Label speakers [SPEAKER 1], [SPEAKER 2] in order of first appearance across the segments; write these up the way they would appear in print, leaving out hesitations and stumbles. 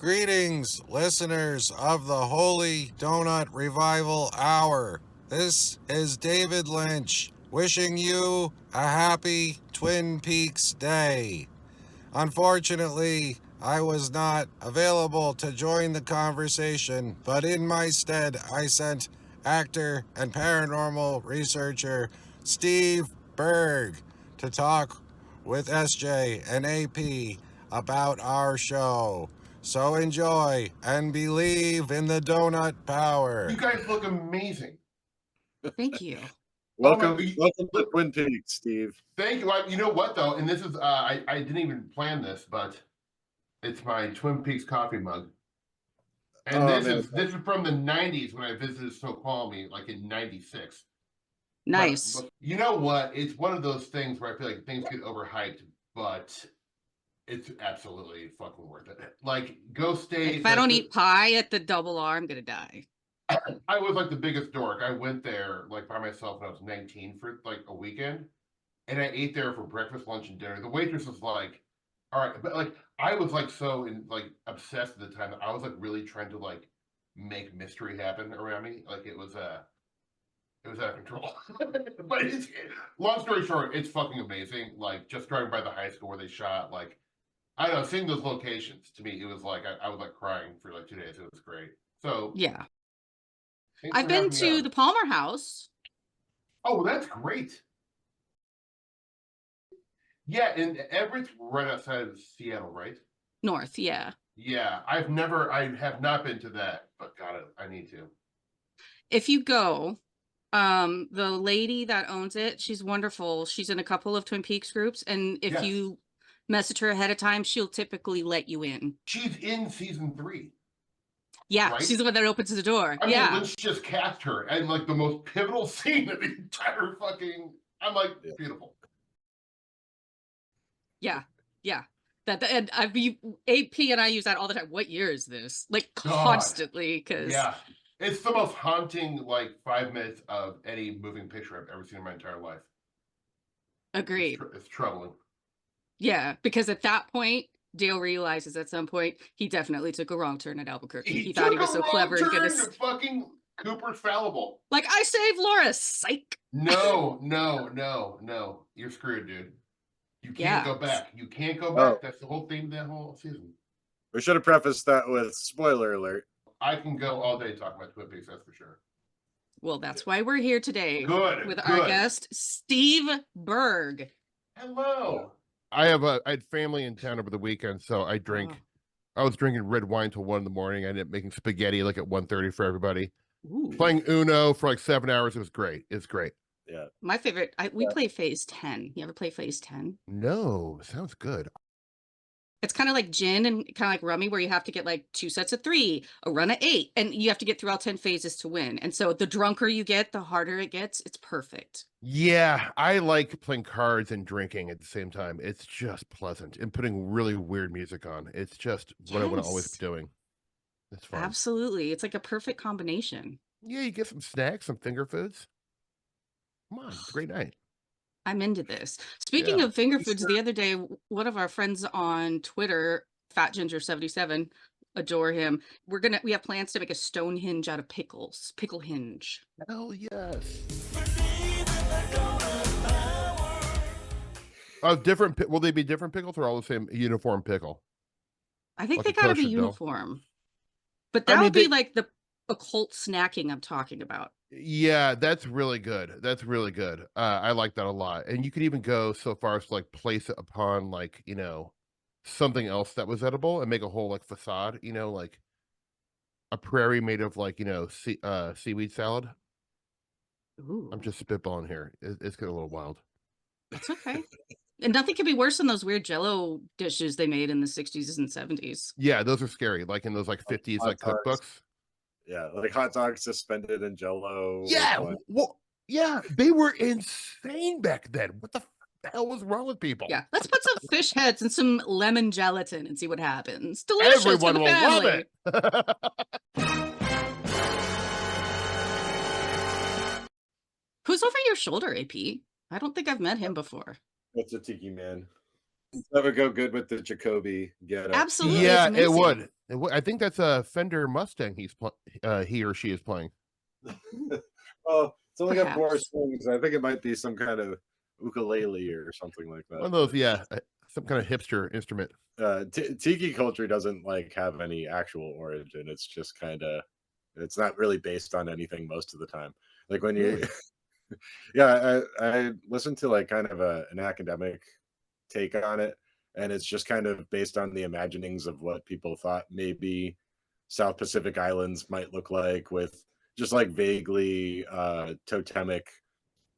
[SPEAKER 1] Greetings, listeners of the Holy Donut Revival Hour. This is David Lynch wishing you a happy Twin Peaks day. Unfortunately, I was not available to join the conversation, but in my stead, I sent actor and paranormal researcher Steve Berg to talk with SJ and AP about our show. So enjoy and believe in the donut power.
[SPEAKER 2] You guys look amazing.
[SPEAKER 3] Thank you.
[SPEAKER 4] Welcome to Twin Peaks, Steve.
[SPEAKER 2] Thank you. You know what though, and this is I didn't even plan this, but it's my Twin Peaks coffee mug. And this is from the 90s when I visited Snoqualmie, like in 96.
[SPEAKER 3] Nice.
[SPEAKER 2] But you know what? It's one of those things where I feel like things get overhyped, but it's absolutely fucking worth it. Like, go stay.
[SPEAKER 3] If I don't eat pie at the Double R, I'm gonna die.
[SPEAKER 2] I was like the biggest dork. I went there like by myself when I was 19 for like a weekend, and I ate there for breakfast, lunch, and dinner. The waitress was like, "All right," but like I was like so obsessed at the time that I was like really trying to like make mystery happen around me. Like it was out of control. But long story short, it's fucking amazing. Like just driving by the high school where they shot, like I don't know, seeing those locations to me, it was like I was like crying for like 2 days. It was great. So
[SPEAKER 3] yeah, I've been to the Palmer House.
[SPEAKER 2] Oh, that's great. Yeah, and Everett's right outside of Seattle, right?
[SPEAKER 3] North, yeah.
[SPEAKER 2] Yeah, I have not been to that, but I need to.
[SPEAKER 3] If you go, the lady that owns it, she's wonderful. She's in a couple of Twin Peaks groups, and if you message her ahead of time, she'll typically let you in.
[SPEAKER 2] She's in season 3.
[SPEAKER 3] Yeah,
[SPEAKER 2] right?
[SPEAKER 3] she's the one that opens the door.
[SPEAKER 2] I mean, Lynch just cast her, and like the most pivotal scene of the entire fucking. I'm like, beautiful.
[SPEAKER 3] Yeah. And AP and I use that all the time. What year is this? Like constantly, because
[SPEAKER 2] it's the most haunting like 5 minutes of any moving picture I've ever seen in my entire life.
[SPEAKER 3] Agreed.
[SPEAKER 2] It's troubling.
[SPEAKER 3] Yeah, because at that point, Dale realizes at some point he definitely took a wrong turn at Albuquerque. He thought he was so clever and gonna
[SPEAKER 2] fucking Cooper's fallible.
[SPEAKER 3] Like, I saved Laura, psych.
[SPEAKER 2] No. You're screwed, dude. You can't go back. You can't go back. That's the whole theme of that whole season.
[SPEAKER 4] We should have prefaced that with spoiler alert.
[SPEAKER 2] I can go all day talking about Twin Peaks, that's for sure.
[SPEAKER 3] Well, that's why we're here today.
[SPEAKER 2] With
[SPEAKER 3] our guest, Steve Berg.
[SPEAKER 2] Hello. I had family in town over the weekend, so I drank. I was drinking red wine till 1 a.m. I ended up making spaghetti like at 1:30 for everybody.
[SPEAKER 3] Ooh.
[SPEAKER 2] Playing Uno for like 7 hours. It was great. It's great.
[SPEAKER 4] Yeah.
[SPEAKER 3] My favorite. We play Phase 10. You ever play Phase 10?
[SPEAKER 2] No, sounds good.
[SPEAKER 3] It's kind of like gin and kind of like rummy, where you have to get like 2 sets of 3, a run of 8, and you have to get through all 10 phases to win. And so the drunker you get, the harder it gets. It's perfect. Yeah, I like playing cards and drinking at the same time. It's just pleasant, and putting really weird music on. It's just what I want to always be doing. It's fun. Absolutely. It's like a perfect combination. Yeah, you get some snacks, some finger foods. Come on, it's a great night. I'm into this. Speaking of finger foods, the other day, one of our friends on Twitter, Fat Ginger 77, adore him. We have plans to make a Stonehenge out of pickles. Pickle hinge. Hell yes. Different. Will they be different pickles or all the same uniform pickle? I think like they gotta be uniform. But that would be like the occult snacking I'm talking about. Yeah, that's really good. That's really good. I like that a lot. And you could even go so far as to like place it upon like, something else that was edible and make a whole like facade, like a prairie made of like, seaweed salad. Ooh. I'm just spitballing here. It's getting a little wild. That's okay. And nothing could be worse than those weird Jell-O dishes they made in the 60s and 70s. Yeah, those are scary. Like in those like 50s like cookbooks.
[SPEAKER 4] Yeah, like hot dogs suspended in Jell-O.
[SPEAKER 2] Yeah, well, yeah, they were insane back then. What the hell was wrong with people? Yeah, let's put some fish heads and some lemon gelatin and see what happens. Delicious. Everyone will love it. Who's over your shoulder, AP? I don't think I've met him before.
[SPEAKER 4] It's a tiki man. That would go good with the Jacoby getup.
[SPEAKER 3] Absolutely.
[SPEAKER 5] Yeah,
[SPEAKER 3] It's
[SPEAKER 5] it
[SPEAKER 3] amazing.
[SPEAKER 5] would. I think that's a Fender Mustang he or she is playing.
[SPEAKER 4] Well, it's only got 4
[SPEAKER 3] Perhaps.
[SPEAKER 4] strings. I think it might be some kind of ukulele or something like that.
[SPEAKER 5] One of those, yeah, some kind of hipster instrument.
[SPEAKER 4] Tiki culture doesn't like have any actual origin. It's just kind of, it's not really based on anything most of the time. Like when you,
[SPEAKER 5] Really?
[SPEAKER 4] yeah, I listened to like kind of an academic take on it, and it's just kind of based on the imaginings of what people thought maybe South Pacific Islands might look like, with just like vaguely totemic,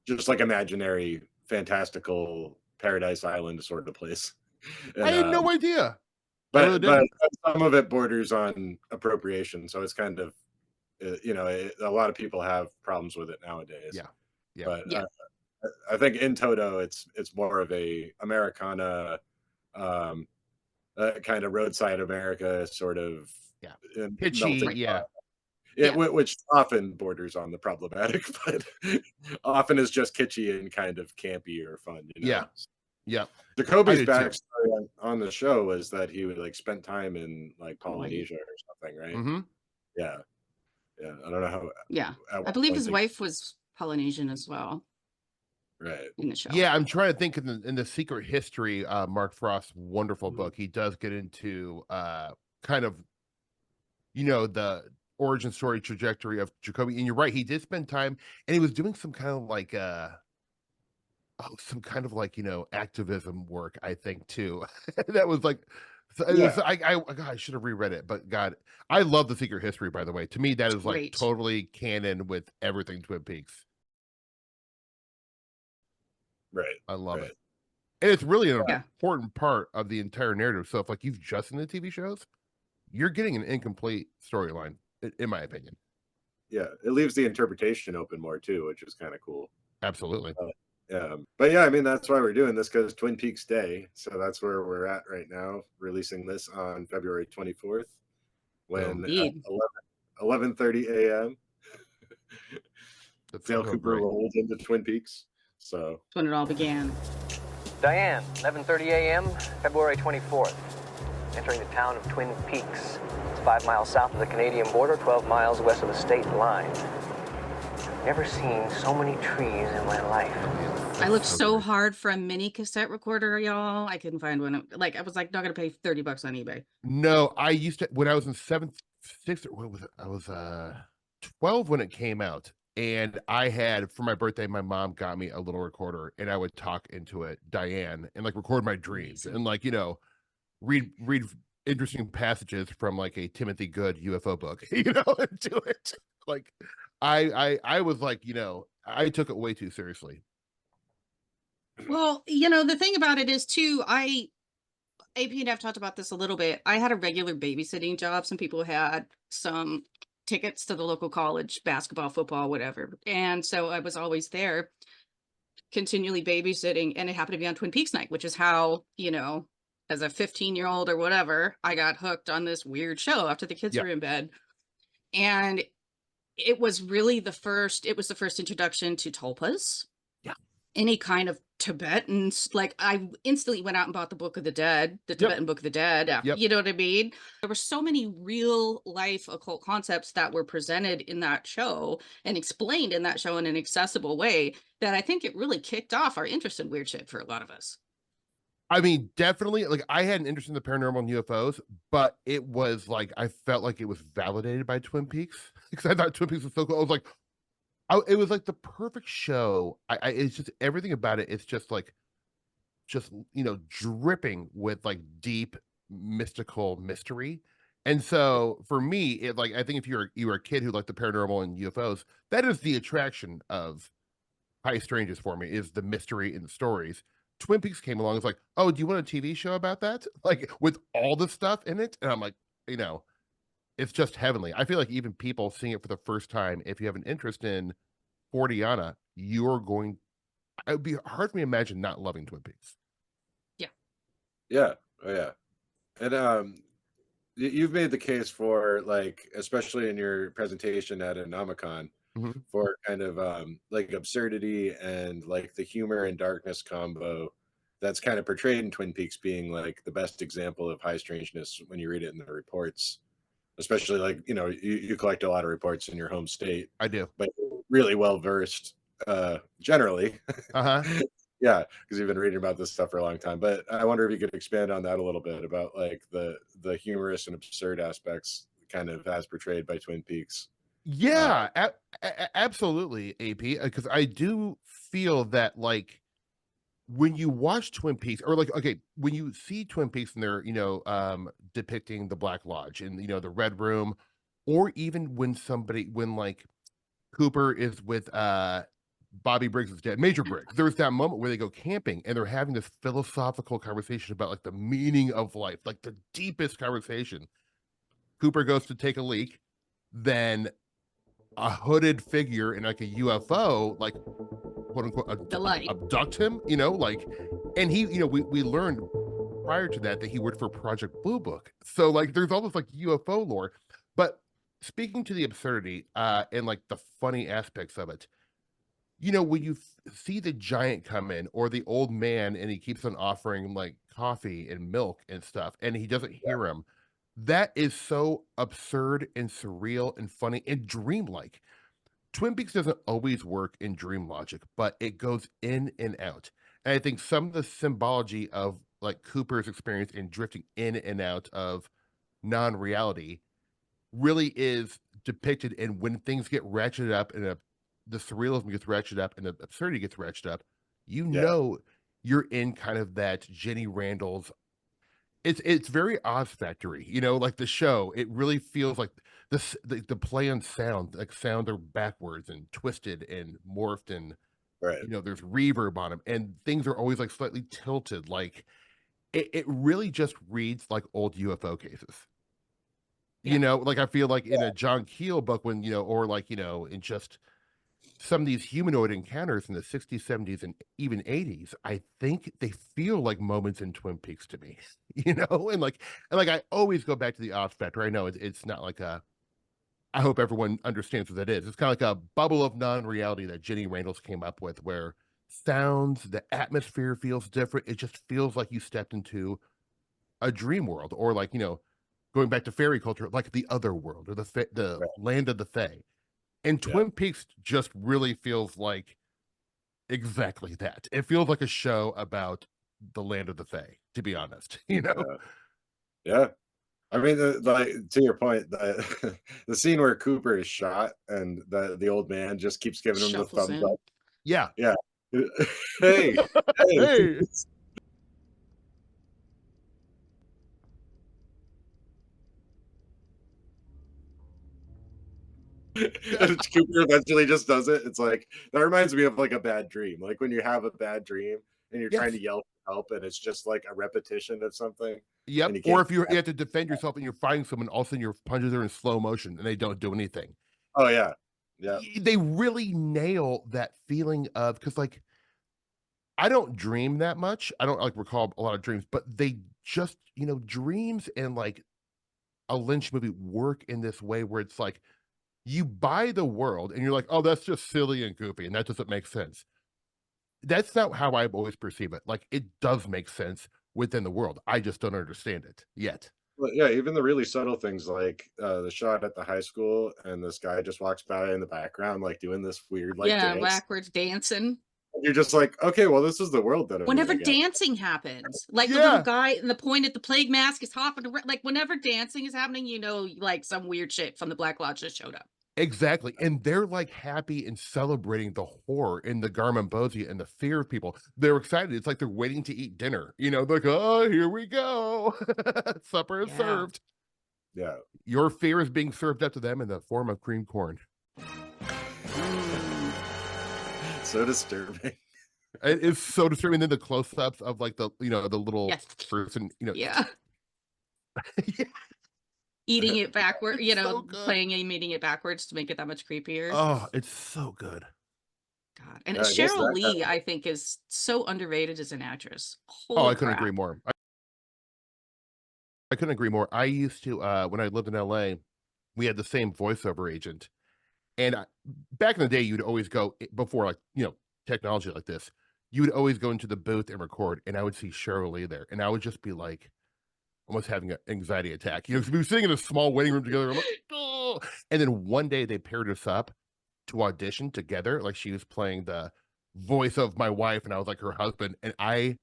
[SPEAKER 4] just like imaginary, fantastical paradise island sort of place.
[SPEAKER 5] I
[SPEAKER 4] And
[SPEAKER 5] had no idea. I really
[SPEAKER 4] but
[SPEAKER 5] didn't.
[SPEAKER 4] some of it borders on appropriation, so it's kind of a lot of people have problems with it nowadays.
[SPEAKER 5] Yeah. Yeah.
[SPEAKER 4] But
[SPEAKER 3] Yeah.
[SPEAKER 4] I think in toto, it's more of a Americana, kind of roadside America sort of,
[SPEAKER 5] Yeah.
[SPEAKER 4] melting
[SPEAKER 5] Pitchy,
[SPEAKER 4] pot.
[SPEAKER 5] yeah.
[SPEAKER 4] Yeah,
[SPEAKER 3] Yeah.
[SPEAKER 4] which often borders on the problematic, but often is just kitschy and kind of campy or fun.
[SPEAKER 5] Yeah. Yeah. I
[SPEAKER 4] Jacoby's
[SPEAKER 5] do too.
[SPEAKER 4] backstory on the show was that he would like spent time in like
[SPEAKER 3] Hawaii.
[SPEAKER 4] Polynesia or something, right?
[SPEAKER 5] Mm-hmm.
[SPEAKER 4] Yeah, yeah. I don't know how.
[SPEAKER 3] Yeah.
[SPEAKER 4] at
[SPEAKER 3] I
[SPEAKER 4] what
[SPEAKER 3] believe
[SPEAKER 4] point
[SPEAKER 3] his
[SPEAKER 4] they-
[SPEAKER 3] wife was Polynesian as well
[SPEAKER 4] Right.
[SPEAKER 3] in the show.
[SPEAKER 5] Yeah, I'm trying to think in the Secret History, Mark Frost's wonderful
[SPEAKER 4] Mhm.
[SPEAKER 5] book. He does get into kind of, the origin story trajectory of Jacoby. And you're right, he did spend time, and he was doing some kind of like activism work, I think too. That was like,
[SPEAKER 4] Yeah.
[SPEAKER 5] God, I should have reread it, but God, I love the Secret History. By the way, to me, that is like
[SPEAKER 3] Great.
[SPEAKER 5] totally canon with everything Twin Peaks.
[SPEAKER 4] Right.
[SPEAKER 5] I love
[SPEAKER 4] Right.
[SPEAKER 5] it. And it's really an
[SPEAKER 3] Yeah.
[SPEAKER 5] important part of the entire narrative. So if like you've just seen the TV shows, you're getting an incomplete storyline, in my opinion.
[SPEAKER 4] Yeah, it leaves the interpretation open more too, which is kind of cool.
[SPEAKER 5] Absolutely.
[SPEAKER 4] But yeah, I mean that's why we're doing this, because Twin Peaks Day. So that's where we're at right now, releasing this on February 24th, when
[SPEAKER 3] Indeed.
[SPEAKER 4] 11:30 a.m.
[SPEAKER 5] That's
[SPEAKER 4] Dale
[SPEAKER 5] so
[SPEAKER 4] Cooper
[SPEAKER 5] great.
[SPEAKER 4] rolled into Twin Peaks. So
[SPEAKER 3] That's when it all began.
[SPEAKER 6] Diane, 11:30 a.m., February 24th. Entering the town of Twin Peaks. It's 5 miles south of the Canadian border, 12 miles west of the state line. Never seen so many trees in my life.
[SPEAKER 3] I looked so
[SPEAKER 5] great.
[SPEAKER 3] hard for a mini cassette recorder, y'all. I couldn't find one. Like I was like not gonna pay $30 on eBay.
[SPEAKER 5] No, I used to, when I was in sixth, or what was it? I was 12 when it came out. And I had, for my birthday, my mom got me a little recorder, and I would talk into it, Diane, and like record my dreams
[SPEAKER 3] Amazing.
[SPEAKER 5] and like, read interesting passages from like a Timothy Good UFO book, into it. Like I was like, I took it way too seriously.
[SPEAKER 3] Well, the thing about it is too, AP and I've talked about this a little bit. I had a regular babysitting job. Some people had some tickets to the local college, basketball, football, whatever. And so I was always there, continually babysitting. And it happened to be on Twin Peaks night, which is how, as a 15-year-old or whatever, I got hooked on this weird show after the kids
[SPEAKER 5] Yeah.
[SPEAKER 3] were in bed. And it was really the first introduction to tulpas.
[SPEAKER 5] Yeah.
[SPEAKER 3] Any kind of Tibetan, like I instantly went out and bought the Book of the Dead, the Tibetan Book of the Dead.
[SPEAKER 5] Yep.
[SPEAKER 3] You know what I mean? There were so many real life occult concepts that were presented in that show and explained in that show in an accessible way that I think it really kicked off our interest in weird shit for a lot of us.
[SPEAKER 5] I mean, definitely, like I had an interest in the paranormal and UFOs, but it was like I felt like it was validated by Twin Peaks because I thought Twin Peaks was so cool. I was like, it was like the perfect show. It's just everything about it. It's just like, dripping with like deep mystical mystery. And so for me, it like I think if you were a kid who liked the paranormal and UFOs, that is the attraction of High Strangeness for me, is the mystery in the stories. Twin Peaks came along. It's like, oh, do you want a TV show about that? Like with all the stuff in it? And I'm like, it's just heavenly. I feel like even people seeing it for the first time, if you have an interest in Fortiana, it would be hard for me to imagine not loving Twin Peaks.
[SPEAKER 4] yeah, oh yeah, and you've made the case for, like, especially in your presentation at Anomicon,
[SPEAKER 5] Mhm.
[SPEAKER 4] for kind of like absurdity and like the humor and darkness combo that's kind of portrayed in Twin Peaks being like the best example of high strangeness when you read it in the reports, especially like, you collect a lot of reports in your home state,
[SPEAKER 5] I do.
[SPEAKER 4] but you're really well versed, generally.
[SPEAKER 5] Uh-huh.
[SPEAKER 4] Yeah, because you've been reading about this stuff for a long time. But I wonder if you could expand on that a little bit about like the humorous and absurd aspects kind of as portrayed by Twin Peaks.
[SPEAKER 5] Yeah, absolutely, AP, because I do feel that like when you watch Twin Peaks, or like, okay, when you see Twin Peaks and they're, depicting the Black Lodge and, the Red Room, or even when like Cooper is with Bobby Briggs' dad, Major Briggs, there's that moment where they go camping and they're having this philosophical conversation about like the meaning of life, like the deepest conversation. Cooper goes to take a leak, then a hooded figure in like a UFO, like quote unquote,
[SPEAKER 3] The light.
[SPEAKER 5] abduct him, like, and he, we learned prior to that he worked for Project Blue Book. So like, there's all this like UFO lore. But speaking to the absurdity and like the funny aspects of it, when you see the giant come in or the old man and he keeps on offering like coffee and milk and stuff, and he doesn't hear him. That is so absurd and surreal and funny and dreamlike. Twin Peaks doesn't always work in dream logic, but it goes in and out. And I think some of the symbology of like Cooper's experience in drifting in and out of non-reality really is depicted in when things get ratcheted up and the surrealism gets ratcheted up and the absurdity gets ratcheted up. You're in kind of that Jenny Randall's. It's very Oz Factory, like the show. It really feels like the play on sound, like sound are backwards and twisted and morphed, and
[SPEAKER 4] Right.
[SPEAKER 5] there's reverb on them, and things are always like slightly tilted. Like it really just reads like old UFO cases.
[SPEAKER 3] Yeah.
[SPEAKER 5] Like I feel like in a John Keel book when or like in just some of these humanoid encounters in the 60s, 70s, and even 80s, I think they feel like moments in Twin Peaks to me, and like I always go back to the Oz Factor. I know it's not like I hope everyone understands what that is. It's kind of like a bubble of non-reality that Jenny Randalls came up with, where sounds, the atmosphere feels different. It just feels like you stepped into a dream world, or like, going back to fairy culture, like the other world or the
[SPEAKER 4] Right.
[SPEAKER 5] land of the Fae. And Twin Peaks just really feels like exactly that. It feels like a show about the land of the Fae, to be honest,
[SPEAKER 4] Yeah. I mean, like to your point, the the scene where Cooper is shot and the old man just keeps giving him the
[SPEAKER 3] Shuffles
[SPEAKER 4] thumbs
[SPEAKER 3] in.
[SPEAKER 4] up.
[SPEAKER 5] Yeah.
[SPEAKER 4] Yeah. Hey, hey.
[SPEAKER 5] Hey.
[SPEAKER 4] And Cooper eventually just does it. It's like that reminds me of like a bad dream. Like when you have a bad dream and you're trying to
[SPEAKER 5] Yes.
[SPEAKER 4] yell for help and it's just like a repetition of something.
[SPEAKER 5] Yep.
[SPEAKER 4] And you
[SPEAKER 5] Or
[SPEAKER 4] can't.
[SPEAKER 5] if you have to defend yourself and you're fighting someone, all of a sudden your punches are in slow motion and they don't do anything.
[SPEAKER 4] Oh yeah. Yeah.
[SPEAKER 5] They really nail that feeling of, because like I don't dream that much. I don't like recall a lot of dreams, but they just, dreams and like a Lynch movie work in this way where it's like you buy the world and you're like, oh, that's just silly and goofy and that doesn't make sense. That's not how I've always perceived it. Like it does make sense within the world. I just don't understand it yet.
[SPEAKER 4] Well, yeah, even the really subtle things like the shot at the high school and this guy just walks by in the background, like doing this weird like
[SPEAKER 3] Yeah,
[SPEAKER 4] dance.
[SPEAKER 3] backwards dancing.
[SPEAKER 4] You're just like, okay, well, this is the world that I'm
[SPEAKER 3] Whenever
[SPEAKER 4] in, I guess.
[SPEAKER 3] dancing happens, like the
[SPEAKER 5] Yeah.
[SPEAKER 3] little guy in the point at the plague mask is hopping around. Like whenever dancing is happening, like some weird shit from the Black Lodge just showed up.
[SPEAKER 5] Exactly. And they're like happy and celebrating the horror in the Garmonbozia and the fear of people. They're excited. It's like they're waiting to eat dinner. They're like, oh, here we go. Supper is
[SPEAKER 3] Yeah.
[SPEAKER 5] served.
[SPEAKER 4] Yeah.
[SPEAKER 5] Your fear is being served up to them in the form of creamed corn.
[SPEAKER 4] So disturbing.
[SPEAKER 5] It is so disturbing. Then the close-ups of like the the little
[SPEAKER 3] Yes.
[SPEAKER 5] person,
[SPEAKER 3] Yeah.
[SPEAKER 5] Yeah.
[SPEAKER 3] Eating it backward,
[SPEAKER 5] It's so good.
[SPEAKER 3] playing and eating it backwards to make it that much creepier.
[SPEAKER 5] Oh, it's so good.
[SPEAKER 3] God. And
[SPEAKER 4] Yeah, I guess
[SPEAKER 3] Cheryl
[SPEAKER 4] that
[SPEAKER 3] Lee, I think, is so underrated as an actress.
[SPEAKER 5] Oh,
[SPEAKER 3] Holy
[SPEAKER 5] I couldn't
[SPEAKER 3] crap.
[SPEAKER 5] agree more. I couldn't agree more. I used to when I lived in LA, we had the same voiceover agent. And back in the day, you'd always go before like, technology like this, you would always go into the booth and record, and I would see Cheryl Lee there, and I would just be like, almost having an anxiety attack. You know, 'cause we were sitting in a small waiting room together. I'm like, oh. And then one day they paired us up to audition together. Like she was playing the voice of my wife, and I was like her husband. And I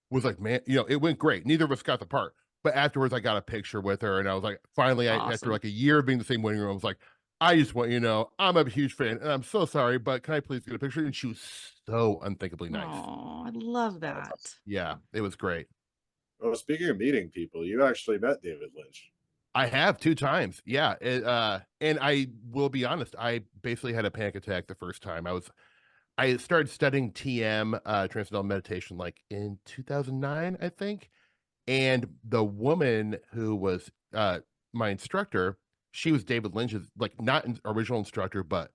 [SPEAKER 5] was like, man, you know, it went great. Neither of us got the part. But afterwards, I got a picture with her, and I was like, finally, after
[SPEAKER 3] Awesome.
[SPEAKER 5] like a year of being in the same waiting room, I was like, I just want you to know, I'm a huge fan, and I'm so sorry, but can I please get a picture? And she was so unthinkably nice.
[SPEAKER 3] Oh, I love that.
[SPEAKER 5] Yeah, it was great.
[SPEAKER 4] Well, speaking of meeting people, you actually met David Lynch.
[SPEAKER 5] I have 2 times. Yeah, and I will be honest, I basically had a panic attack the first time. I started studying TM, Transcendental Meditation, like, in 2009, I think, and the woman who was, my instructor, she was David Lynch's, like, not an original instructor, but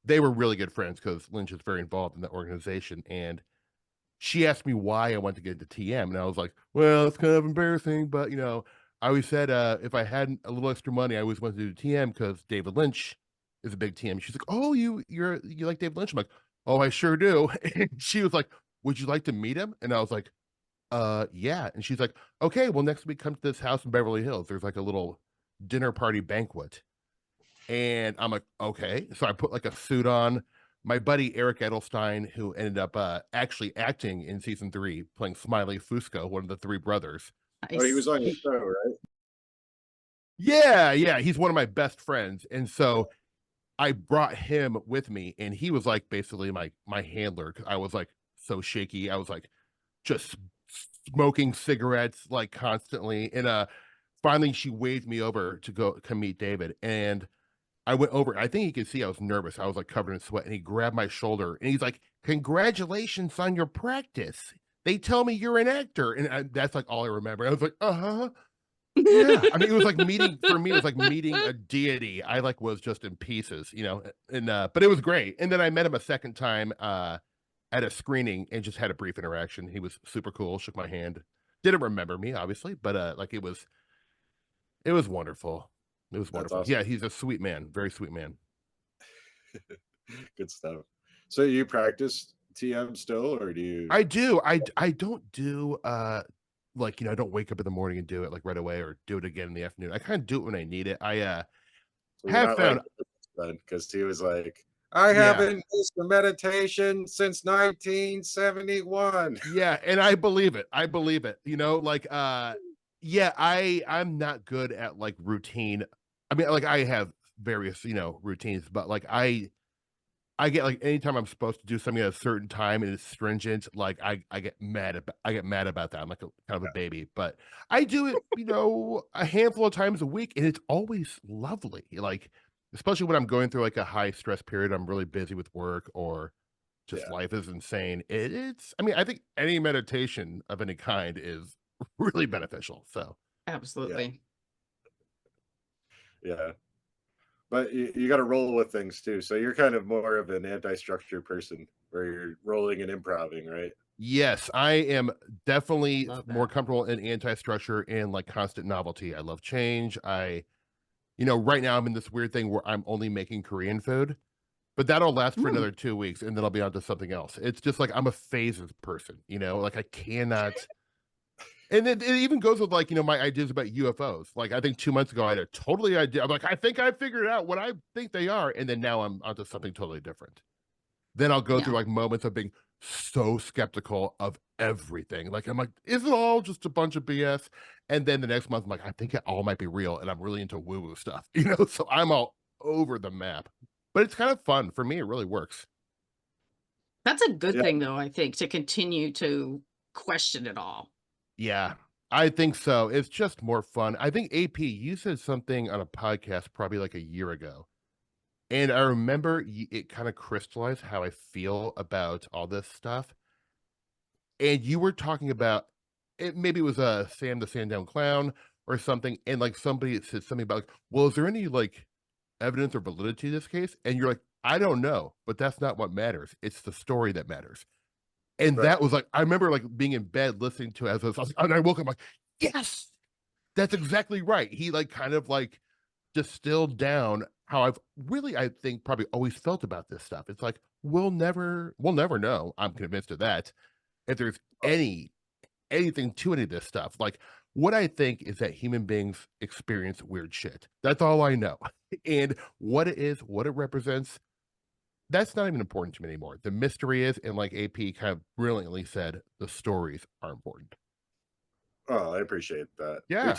[SPEAKER 5] they were really good friends because Lynch is very involved in the organization, and she asked me why I wanted to get into TM, and I was like, "Well, it's kind of embarrassing, but, you know, I always said, if I had a little extra money, I always wanted to do TM because David Lynch is a big TM." She's like, "Oh, you like David Lynch?" I'm like, "Oh, I sure do." And she was like, "Would you like to meet him?" And I was like, yeah." And she's like, "Okay, well, next week come to this house in Beverly Hills. There's like a little dinner party banquet." And I'm like, "Okay." So I put like a suit on. My buddy Eric Edelstein, who ended up actually acting in season 3, playing Smiley Fusco, one of the 3 brothers.
[SPEAKER 4] Oh, he was
[SPEAKER 3] Nice.
[SPEAKER 4] on your show, right?
[SPEAKER 5] Yeah, he's one of my best friends. And so I brought him with me, and he was like basically my handler, 'cause I was like so shaky. I was like just smoking cigarettes like constantly. And finally she waved me over to go come meet David. And I went over. I think he could see I was nervous. I was like covered in sweat, and he grabbed my shoulder and he's like, "Congratulations on your practice. They tell me you're an actor." And that's like all I remember. I was like, "Uh-huh." Yeah. I mean, it was like meeting for me, it was like meeting a deity. I like was just in pieces, you know, and but it was great. And then I met him a second time at a screening and just had a brief interaction. He was super cool, shook my hand. Didn't remember me, obviously, but like it was wonderful. It was
[SPEAKER 4] That's
[SPEAKER 5] wonderful.
[SPEAKER 4] awesome.
[SPEAKER 5] Yeah, he's a sweet man, very sweet man.
[SPEAKER 4] Good stuff. So you practice TM still, or do you?
[SPEAKER 5] I do. I don't do like, you know, I don't wake up in the morning and do it like right away or do it again in the afternoon. I kind of do it when I need it. I
[SPEAKER 4] So you're
[SPEAKER 5] have
[SPEAKER 4] not
[SPEAKER 5] found
[SPEAKER 4] like because he was like, I
[SPEAKER 5] Yeah.
[SPEAKER 4] haven't missed a meditation since 1971.
[SPEAKER 5] Yeah, and I believe it. I believe it. You know, like yeah, I'm not good at like routine. I mean, like I have various, you know, routines, but like I get like anytime I'm supposed to do something at a certain time and it's stringent, like I get mad about that. I'm like kind of a baby, but I do it, you know, a handful of times a week, and it's always lovely. Like especially when I'm going through like a high stress period, I'm really busy with work or just
[SPEAKER 4] Yeah.
[SPEAKER 5] life is insane. It's I mean, I think any meditation of any kind is really beneficial. So
[SPEAKER 3] Absolutely.
[SPEAKER 4] Yeah. But you got to roll with things too. So you're kind of more of an anti-structure person where you're rolling and improving, right?
[SPEAKER 5] yes, I am definitely
[SPEAKER 3] Love
[SPEAKER 5] more
[SPEAKER 3] that.
[SPEAKER 5] comfortable in anti-structure and like constant novelty. I love change. You know, right now I'm in this weird thing where I'm only making Korean food, but that'll last for
[SPEAKER 3] Mm.
[SPEAKER 5] another 2 weeks and then I'll be on to something else. It's just like I'm a phases person, you know, like I cannot. And it even goes with like, you know, my ideas about UFOs. Like I think 2 months ago I had a totally idea. I'm like, I think I figured out what I think they are. And then now I'm onto something totally different. Then I'll go
[SPEAKER 3] Yeah.
[SPEAKER 5] through like moments of being so skeptical of everything. Like I'm like, is it all just a bunch of BS? And then the next month I'm like, I think it all might be real, and I'm really into woo-woo stuff, you know. So I'm all over the map. But it's kind of fun for me. It really works.
[SPEAKER 3] That's a good
[SPEAKER 4] Yeah.
[SPEAKER 3] thing, though, I think, to continue to question it all.
[SPEAKER 5] Yeah, I think so. It's just more fun. I think AP, you said something on a podcast probably like a year ago. And I remember it kind of crystallized how I feel about all this stuff. And you were talking about it, maybe it was Sam the Sandown Clown or something, and like somebody said something about like, well, is there any like evidence or validity to this case? And you're like, I don't know, but that's not what matters. It's the story that matters. And
[SPEAKER 4] Right.
[SPEAKER 5] that was like, I remember like being in bed listening to it as I was like, and I woke up like, yes, that's exactly right. He like kind of like distilled down how I've really, I think, probably always felt about this stuff. It's like, we'll never know. I'm convinced of that. If there's anything to any of this stuff, like what I think is that human beings experience weird shit. That's all I know. And what it is, what it represents, that's not even important to me anymore. The mystery is, and like AP kind of brilliantly said, the stories are important.
[SPEAKER 4] Oh, I appreciate that.
[SPEAKER 5] Yeah.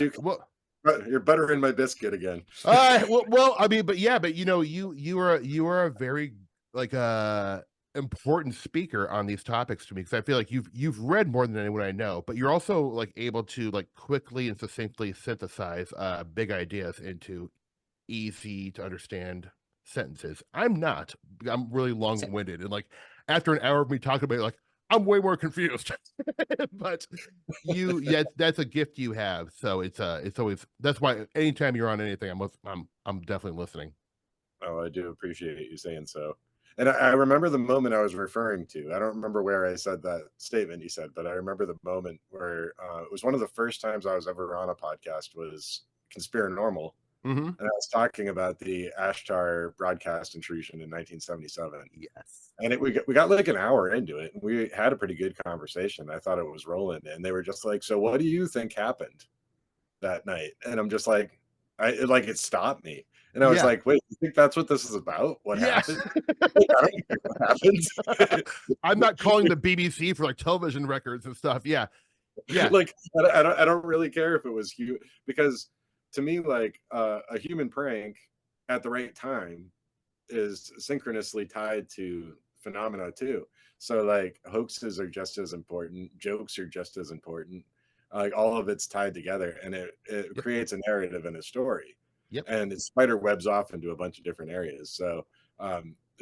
[SPEAKER 4] You're buttering my biscuit again.
[SPEAKER 5] Well, I mean, but you know, you are a very like important speaker on these topics to me, because I feel like you've read more than anyone I know, but you're also like able to like quickly and succinctly synthesize big ideas into easy to understand sentences. I'm not. I'm really long-winded, and like after an hour of me talking about it, like I'm way more confused. But that's a gift you have. So it's always, that's why anytime you're on anything, I'm definitely listening.
[SPEAKER 4] Oh, I do appreciate you saying so. And I remember the moment I was referring to. I don't remember where I said that statement you said, but I remember the moment where it was one of the first times I was ever on a podcast was Conspiranormal.
[SPEAKER 5] Mm-hmm.
[SPEAKER 4] And I was talking about the Ashtar broadcast intrusion in 1977.
[SPEAKER 5] Yes.
[SPEAKER 4] And we got like an hour into it, and we had a pretty good conversation. I thought it was rolling, and they were just like, "So, what do you think happened that night?" And I'm just like, it stopped me, and I was like, "Wait, you think that's what this is about? What happened? Like, I don't care what happened."
[SPEAKER 5] I'm not calling the BBC for like television records and stuff. Yeah.
[SPEAKER 4] Like I don't really care if it was you, because to me, like a human prank at the right time is synchronously tied to phenomena too. So like hoaxes are just as important, jokes are just as important. Like all of it's tied together, and it creates a narrative and a story.
[SPEAKER 5] Yep.
[SPEAKER 4] And it spider webs off into a bunch of different areas. So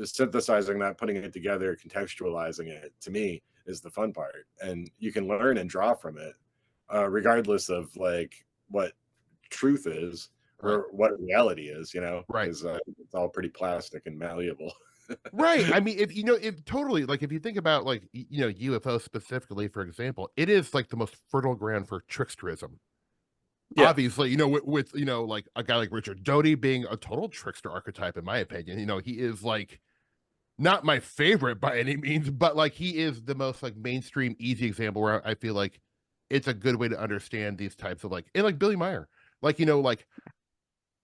[SPEAKER 4] synthesizing that, putting it together, contextualizing it, to me is the fun part. And you can learn and draw from it, regardless of like what truth is or what reality is, you know,
[SPEAKER 5] right?
[SPEAKER 4] Because it's all pretty plastic and malleable.
[SPEAKER 5] Right. I mean, if totally, like, if you think about like, UFOs specifically, for example, it is like the most fertile ground for tricksterism. Yeah. Obviously, with like a guy like Richard Doty being a total trickster archetype, in my opinion. He is like not my favorite by any means, but like he is the most like mainstream, easy example where I feel like it's a good way to understand these types of like, and like Billy Meyer, like, like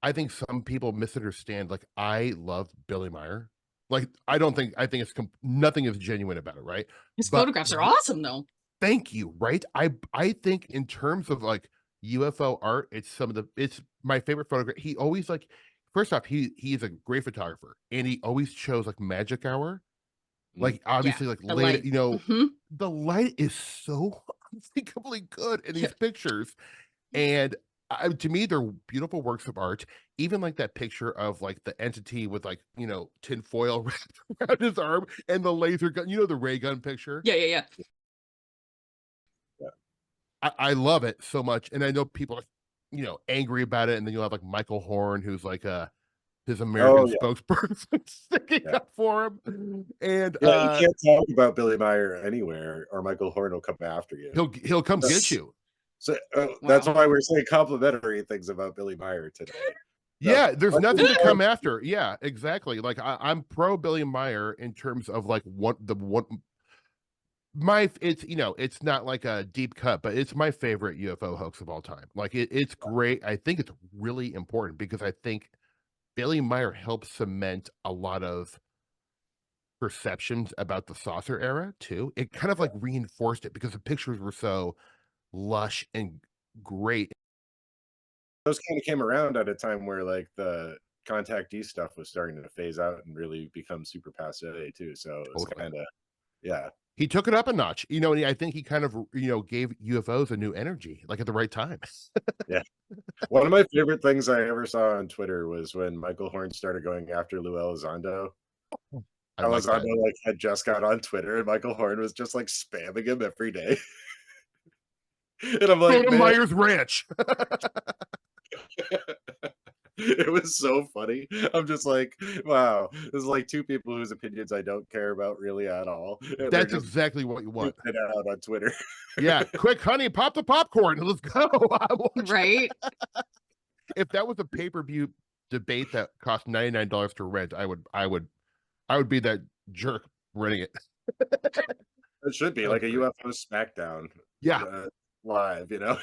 [SPEAKER 5] I think some people misunderstand. Like, I love Billy Meyer. Like, I think it's nothing is genuine about it, right?
[SPEAKER 3] His photographs are awesome, though.
[SPEAKER 5] Thank you. Right? I think in terms of like UFO art, it's my favorite photograph. He always like, first off, he's a great photographer, and he always chose like magic hour. Like obviously, like late, the light is so unthinkably good in these pictures, and to me, they're beautiful works of art. Even like that picture of like the entity with like tin foil wrapped around his arm and the laser gun, the ray gun picture.
[SPEAKER 3] Yeah.
[SPEAKER 5] I love it so much, and I know people are angry about it, and then you'll have like Michael Horn, who's like his American spokesperson sticking up for him. And
[SPEAKER 4] you can't talk about Billy Meyer anywhere, or Michael Horn will come after you.
[SPEAKER 5] He'll come get you.
[SPEAKER 4] So that's why we're saying complimentary things about Billy Meyer today.
[SPEAKER 5] Yeah, there's nothing to come after. Yeah, exactly. Like I'm pro Billy Meyer in terms of like it's not like a deep cut, but it's my favorite UFO hoax of all time. Like it's great. I think it's really important because I think Billy Meyer helped cement a lot of perceptions about the saucer era too. It kind of like reinforced it because the pictures were so lush and great.
[SPEAKER 4] Those kind of came around at a time where like the contactee stuff was starting to phase out and really become super passe too. So it was kind of,
[SPEAKER 5] he took it up a notch, and I think he kind of gave UFOs a new energy, like at the right time.
[SPEAKER 4] Yeah. One of my favorite things I ever saw on Twitter was when Michael Horn started going after Lou Elizondo. Elizondo like had just got on Twitter, and Michael Horn was just like spamming him every day. And I'm like,
[SPEAKER 5] Meyer's Ranch.
[SPEAKER 4] It was so funny. I'm just like, wow, this is like two people whose opinions I don't care about really at all.
[SPEAKER 5] That's exactly what you want.
[SPEAKER 4] It out on Twitter.
[SPEAKER 5] Yeah, quick, honey, pop the popcorn. Let's go.
[SPEAKER 3] Right.
[SPEAKER 5] If that was a pay-per-view debate that cost $99 to rent, I would be that jerk running it.
[SPEAKER 4] It should be like a UFO SmackDown.
[SPEAKER 5] Yeah.
[SPEAKER 4] Live, you know.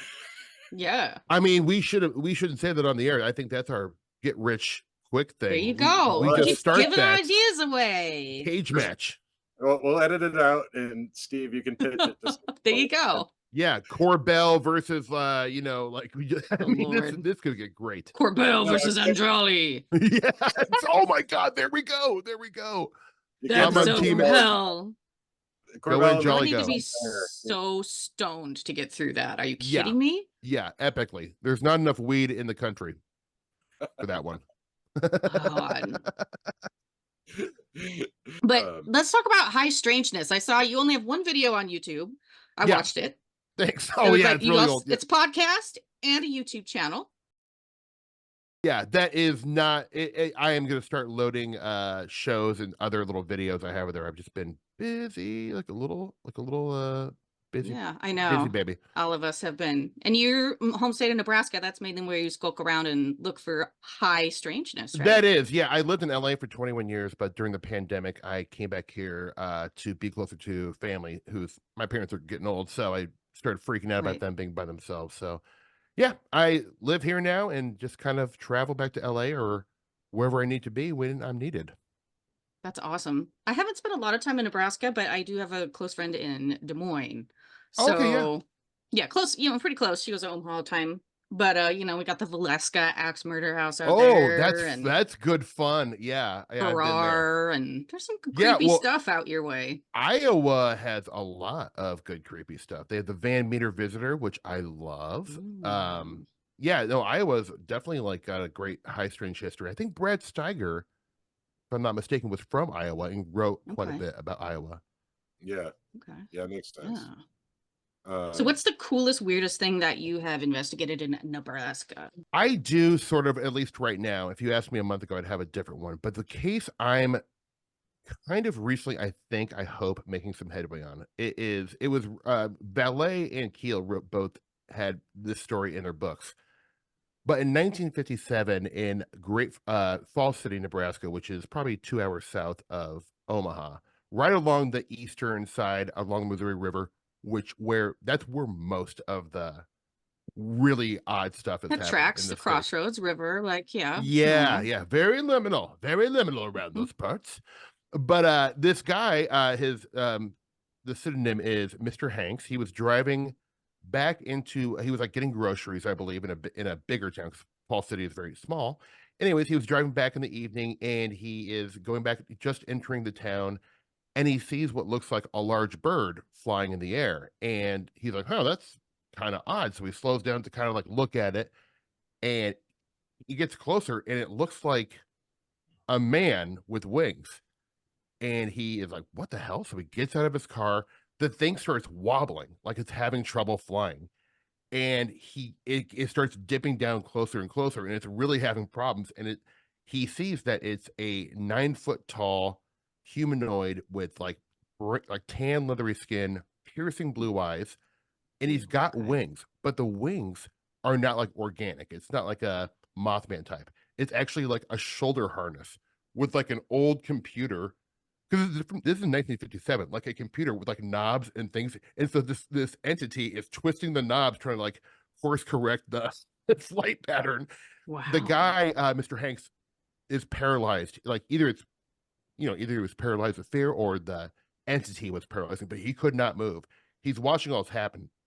[SPEAKER 3] Yeah.
[SPEAKER 5] I mean, we shouldn't say that on the air. I think that's our get rich quick thing.
[SPEAKER 3] There you go.
[SPEAKER 5] We just
[SPEAKER 3] Keep
[SPEAKER 5] start
[SPEAKER 3] giving
[SPEAKER 5] that
[SPEAKER 3] ideas away.
[SPEAKER 5] cage match.
[SPEAKER 4] We'll edit it out, and Steve, you can pitch it.
[SPEAKER 3] There you go.
[SPEAKER 5] Yeah, Corbell versus you know, like we just I mean,
[SPEAKER 3] Lord.
[SPEAKER 5] this could get great.
[SPEAKER 3] Corbell versus Andrali.
[SPEAKER 5] Yeah. Oh my God, there we go. There we go.
[SPEAKER 4] You
[SPEAKER 3] That's
[SPEAKER 5] I'm on
[SPEAKER 3] so
[SPEAKER 5] team
[SPEAKER 3] hell.
[SPEAKER 5] Go in,
[SPEAKER 3] I
[SPEAKER 5] Jolly
[SPEAKER 3] need to
[SPEAKER 5] go.
[SPEAKER 3] be so stoned to get through that. Are you
[SPEAKER 5] Yeah.
[SPEAKER 3] kidding me?
[SPEAKER 5] Yeah, epically. There's not enough weed in the country for that one.
[SPEAKER 3] God. But let's talk about High Strangeness. I saw you only have one video on YouTube. I
[SPEAKER 5] Yeah.
[SPEAKER 3] watched it.
[SPEAKER 5] Thanks.
[SPEAKER 3] It
[SPEAKER 5] Oh
[SPEAKER 3] was
[SPEAKER 5] yeah,
[SPEAKER 3] like
[SPEAKER 5] it's
[SPEAKER 3] you
[SPEAKER 5] really
[SPEAKER 3] also-
[SPEAKER 5] old. Yeah.
[SPEAKER 3] It's a podcast and a YouTube channel.
[SPEAKER 5] Yeah, that is not I am going to start loading shows and other little videos I have there. I've just been busy, like a little busy.
[SPEAKER 3] Yeah, I
[SPEAKER 5] Busy
[SPEAKER 3] know.
[SPEAKER 5] baby.
[SPEAKER 3] All of us have been. And your home state of Nebraska, that's mainly where you skulk around and look for high strangeness, right?
[SPEAKER 5] That is, yeah. I lived in LA for 21 years, but during the pandemic, I came back here to be closer to family my parents are getting old, so I started freaking out about
[SPEAKER 3] Right.
[SPEAKER 5] them being by themselves. So yeah, I live here now and just kind of travel back to LA or wherever I need to be when I'm needed.
[SPEAKER 3] That's awesome. I haven't spent a lot of time in Nebraska, but I do have a close friend in Des Moines. So
[SPEAKER 5] Okay, yeah.
[SPEAKER 3] yeah, close, pretty close. She goes home all the time. But we got the Valeska axe murder house out
[SPEAKER 5] Oh,
[SPEAKER 3] there and
[SPEAKER 5] that's good fun. Yeah, I've been there.
[SPEAKER 3] Farrar, and there's some
[SPEAKER 5] Yeah,
[SPEAKER 3] creepy
[SPEAKER 5] well,
[SPEAKER 3] stuff out your way.
[SPEAKER 5] Iowa has a lot of good creepy stuff. They have the Van Meter Visitor, which I love. Yeah, no, Iowa's definitely got a great high strange history. I think Brad Steiger, if I'm not mistaken, was from Iowa and wrote quite a
[SPEAKER 3] Okay.
[SPEAKER 5] bit about Iowa.
[SPEAKER 4] Yeah,
[SPEAKER 3] Okay.
[SPEAKER 4] yeah, it makes sense.
[SPEAKER 3] Yeah. So what's the coolest, weirdest thing that you have investigated in Nebraska?
[SPEAKER 5] I do sort of, at least right now. If you asked me a month ago, I'd have a different one. But the case I'm kind of recently, I hope, making some headway on. It was Ballet and Keel both had this story in their books. But in 1957, in Great Falls City, Nebraska, which is probably 2 hours south of Omaha, right along the eastern side along the Missouri River, that's where most of the really odd stuff is
[SPEAKER 3] That
[SPEAKER 5] happening
[SPEAKER 3] tracks
[SPEAKER 5] in
[SPEAKER 3] the
[SPEAKER 5] this state.
[SPEAKER 3] crossroads river,
[SPEAKER 5] Yeah,
[SPEAKER 3] normal.
[SPEAKER 5] yeah, very liminal around those parts. But this guy, the pseudonym is Mr. Hanks. He was driving back he was getting groceries, I believe, in a bigger town, 'cause Falls City is very small. Anyways, he was driving back in the evening, and he is going back, just entering the town, and he sees what looks like a large bird flying in the air, and he's like, "Oh, that's kind of odd." So he slows down to kind of look at it, and he gets closer, and it looks like a man with wings. And he is like, "What the hell?" So he gets out of his car. The thing starts wobbling, like it's having trouble flying. And it starts dipping down closer and closer, and it's really having problems. And he sees that it's a 9-foot tall humanoid with like tan leathery skin, piercing blue eyes, and he's got wings, but the wings are not organic. It's not like a Mothman type. It's actually like a shoulder harness with an old computer, because this is 1957, like a computer with knobs and things. And so this entity is twisting the knobs, trying to course correct the flight pattern.
[SPEAKER 3] Wow.
[SPEAKER 5] The guy, Mr. Hanks, is paralyzed. Either he was paralyzed with fear, or the entity was paralyzing, but he could not move. He's watching all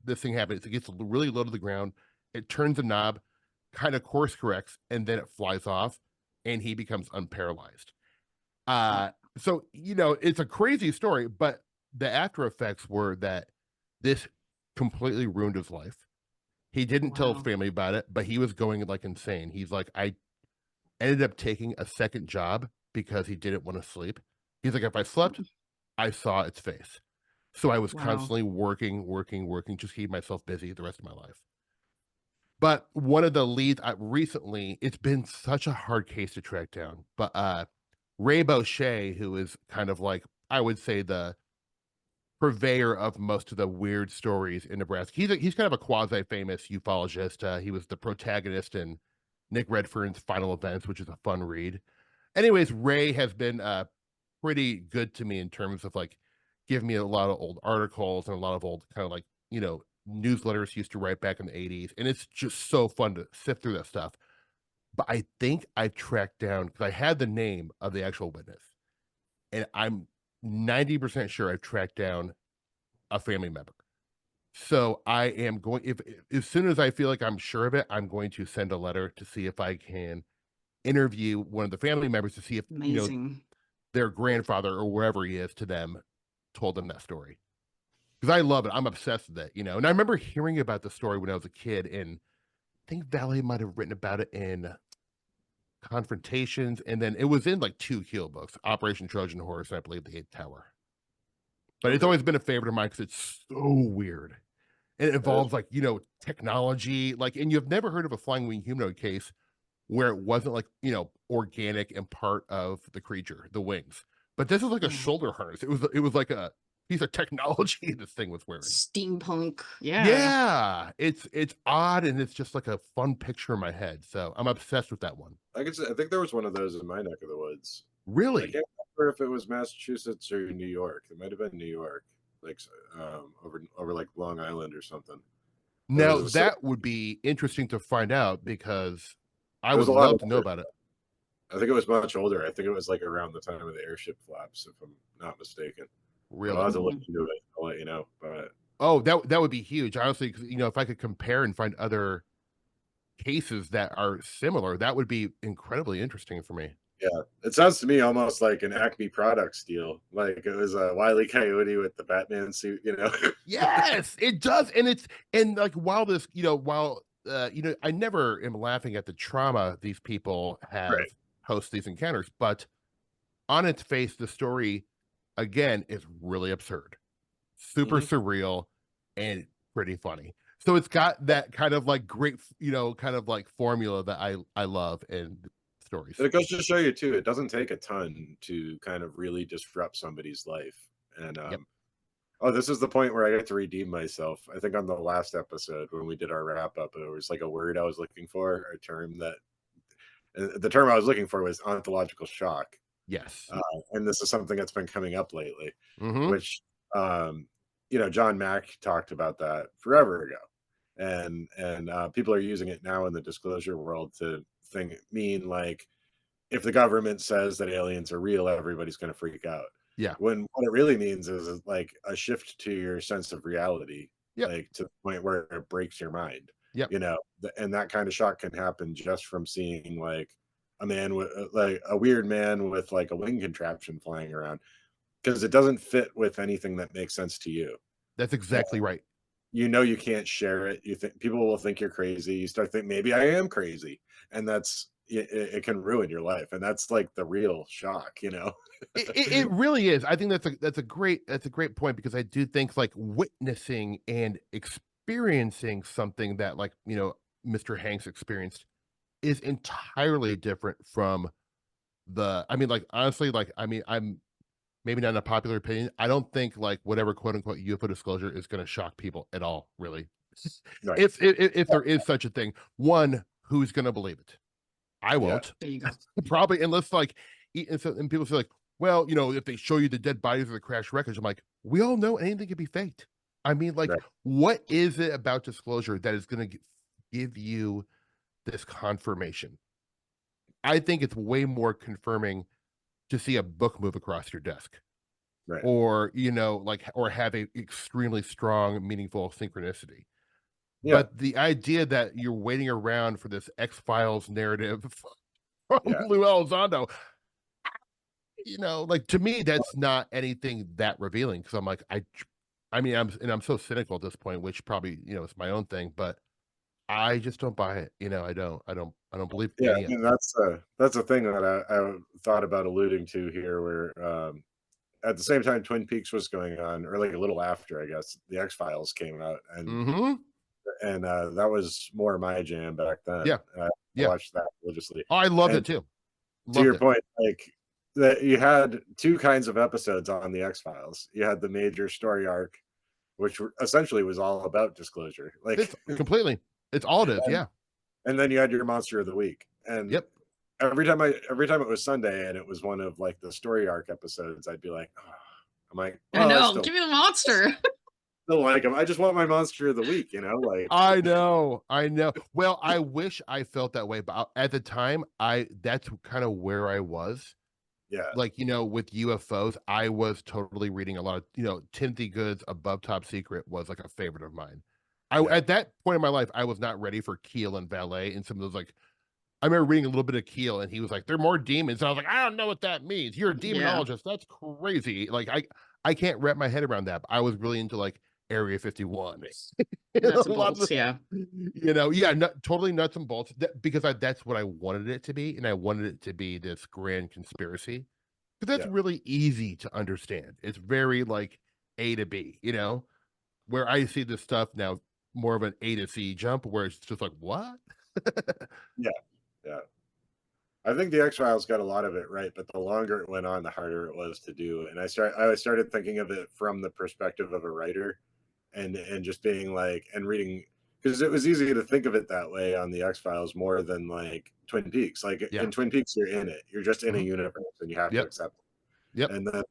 [SPEAKER 5] this thing happen. It gets really low to the ground. It turns a knob, kind of course corrects, and then it flies off, and he becomes unparalyzed. So, it's a crazy story, but the after effects were that this completely ruined his life. He didn't tell his family about it, but he was going insane. He's like, I ended up taking a second job because he didn't want to sleep. He's like, if I slept, I saw its face. So I was constantly working, just keep myself busy the rest of my life. But one of the leads recently, it's been such a hard case to track down, but Ray Boucher, who is kind of I would say, the purveyor of most of the weird stories in Nebraska. He's kind of a quasi-famous ufologist. He was the protagonist in Nick Redfern's Final Events, which is a fun read. Anyways, Ray has been pretty good to me in terms of like giving me a lot of old articles and a lot of old kind of like, newsletters he used to write back in the 80s. And it's just so fun to sift through that stuff. But I think I tracked down, because I had the name of the actual witness, and I'm 90% sure I've tracked down a family member. So I am going, if as soon as I feel like I'm sure of it, I'm going to send a letter to see if I can interview one of the family members to see if
[SPEAKER 3] Amazing.
[SPEAKER 5] their grandfather or wherever he is to them told them that story. Because I love it. I'm obsessed with it, And I remember hearing about the story when I was a kid, and I think Valley might have written about it in Confrontations, and then it was in like 2 Keel books, Operation Trojan Horse, and I believe The Eighth Tower. But it's always been a favorite of mine because it's so weird. And it involves like, technology, like, and you've never heard of a flying wing humanoid case where it wasn't like, organic and part of the creature, the wings. But this is like a shoulder harness. It was like a piece of technology this thing was wearing.
[SPEAKER 3] Steampunk. Yeah.
[SPEAKER 5] Yeah. It's odd, and it's just like a fun picture in my head. So I'm obsessed with that one.
[SPEAKER 4] I think there was one of those in my neck of the woods. I
[SPEAKER 5] Really?
[SPEAKER 4] can't remember if it was Massachusetts or New York. It might have been New York, like over like Long Island or something.
[SPEAKER 5] Now that would be interesting to find out, because I would
[SPEAKER 4] There's a lot
[SPEAKER 5] love to know
[SPEAKER 4] older.
[SPEAKER 5] about it.
[SPEAKER 4] I think it was much older. I think it was like around the time of the airship flaps, if I'm not mistaken.
[SPEAKER 5] Really?
[SPEAKER 4] I'll have to look into it. I'll let you know. But
[SPEAKER 5] Oh, that would be huge. Honestly, 'cause, if I could compare and find other cases that are similar, that would be incredibly interesting for me.
[SPEAKER 4] yeah, it sounds to me almost like an Acme Products deal. Like it was a Wile E. Coyote with the Batman suit,
[SPEAKER 5] Yes, it does. And like while this, I never am laughing at the trauma these people have
[SPEAKER 4] Right.
[SPEAKER 5] post these encounters, but on its face, the story again is really absurd, super surreal, and pretty funny. So it's got that kind of like great, kind of like formula that I love in stories.
[SPEAKER 4] But it goes to show you too, it doesn't take a ton to kind of really disrupt somebody's life. And
[SPEAKER 5] Yep.
[SPEAKER 4] oh, this is the point where I get to redeem myself. I think on the last episode when we did our wrap up, it was like a word I was looking for, a term that the term I was looking for was ontological shock.
[SPEAKER 5] Yes.
[SPEAKER 4] And this is something that's been coming up lately,
[SPEAKER 5] Mhm.
[SPEAKER 4] which John Mack talked about that forever ago. And people are using it now in the disclosure world to mean like if the government says that aliens are real, everybody's going to freak out.
[SPEAKER 5] Yeah.
[SPEAKER 4] When what it really means is like a shift to your sense of reality,
[SPEAKER 5] Yep.
[SPEAKER 4] like to the point where it breaks your mind.
[SPEAKER 5] Yep.
[SPEAKER 4] And that kind of shock can happen just from seeing like a man with like a weird man with like a wing contraption flying around, because it doesn't fit with anything that makes sense to you.
[SPEAKER 5] That's exactly right.
[SPEAKER 4] You can't share it. You think people will think you're crazy. You start thinking maybe I am crazy, and it can ruin your life. And that's like the real shock.
[SPEAKER 5] It really is. I think that's a great point, because I do think like witnessing and experiencing something that like Mr. Hanks experienced is entirely different from honestly, I'm maybe not in a popular opinion. I don't think like whatever quote unquote UFO disclosure is going to shock people at all, really.
[SPEAKER 4] Right.
[SPEAKER 5] If there is such a thing, one, who's going to believe it? I won't.
[SPEAKER 3] There you go.
[SPEAKER 5] Probably, unless like, and people say like, well, if they show you the dead bodies of the crash wreckage, I'm like, we all know anything can be faked. I mean, like,
[SPEAKER 4] Right.
[SPEAKER 5] What is it about disclosure that is going to give you this confirmation? I think it's way more confirming to see a book move across your desk,
[SPEAKER 4] Right.
[SPEAKER 5] or or have a extremely strong, meaningful synchronicity.
[SPEAKER 4] Yeah.
[SPEAKER 5] But the idea that you're waiting around for this X-Files narrative from Lou Elizondo, like to me, that's not anything that revealing. Because I'm like, I'm so cynical at this point, which probably it's my own thing, but I just don't buy it. I don't believe
[SPEAKER 4] Yeah,
[SPEAKER 5] any of it.
[SPEAKER 4] and that's a thing that I thought about alluding to here, where at the same time Twin Peaks was going on, or like a little after, I guess, the X-Files came out, and that was more my jam back then.
[SPEAKER 5] Yeah.
[SPEAKER 4] I watched that religiously.
[SPEAKER 5] Oh, I loved it too.
[SPEAKER 4] To your point, like that, you had two kinds of episodes on the X-Files. You had the major story arc, which essentially was all about disclosure, like
[SPEAKER 5] completely. It's all it is. Yeah.
[SPEAKER 4] And then you had your monster of the week, and
[SPEAKER 5] Yep.
[SPEAKER 4] every time it was Sunday and it was one of like the story arc episodes, I'd be like, oh. I'm like,
[SPEAKER 3] I
[SPEAKER 4] oh,
[SPEAKER 3] know. Give me the monster.
[SPEAKER 4] still like him. I just want my monster of the week, like.
[SPEAKER 5] I know. Well, I wish I felt that way, but at the time, that's kind of where I was.
[SPEAKER 4] Yeah.
[SPEAKER 5] Like, with UFOs, I was totally reading a lot of, Timothy Good's Above Top Secret was like a favorite of mine. At that point in my life, I was not ready for Keel and Valet and some of those, like, I remember reading a little bit of Keel and he was like, they're more demons. And I was like, I don't know what that means. You're a demonologist. That's crazy. Like, I can't wrap my head around that. But I was really into like Area 51.
[SPEAKER 3] Nuts and bolts, yeah.
[SPEAKER 5] Totally nuts and bolts. Because that's what I wanted it to be. And I wanted it to be this grand conspiracy. Because that's really easy to understand. It's very like A to B, where I see this stuff now more of an A to C jump where it's just like, what?
[SPEAKER 4] Yeah. I think the X-Files got a lot of it right, but the longer it went on, the harder it was to do. And I started thinking of it from the perspective of a writer and just being like, and reading, because it was easy to think of it that way on the X-Files more than like Twin Peaks. Like in Twin Peaks, you're in it. You're just in a universe and you have to accept it.
[SPEAKER 5] Yep.
[SPEAKER 4] And then,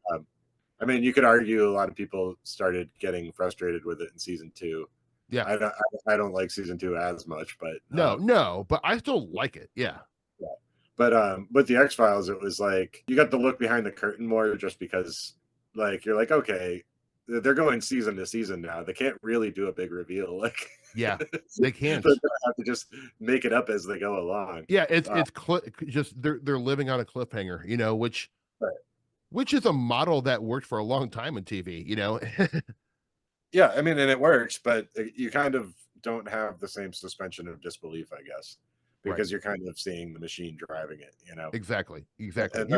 [SPEAKER 4] I mean, you could argue a lot of people started getting frustrated with it in season 2.
[SPEAKER 5] Yeah.
[SPEAKER 4] I don't like season 2 as much, but
[SPEAKER 5] no, but I still like it. Yeah.
[SPEAKER 4] But with the X-Files, it was like you got to look behind the curtain more just because like you're like, okay, they're going season to season now. They can't really do a big reveal. Like
[SPEAKER 5] they can't.
[SPEAKER 4] So they have to just make it up as they go along.
[SPEAKER 5] Yeah, it's just they're living on a cliffhanger, which is a model that worked for a long time in TV,
[SPEAKER 4] Yeah, I mean, and it works, but you kind of don't have the same suspension of disbelief, I guess. Because you're kind of seeing the machine driving it,
[SPEAKER 5] Exactly.
[SPEAKER 4] And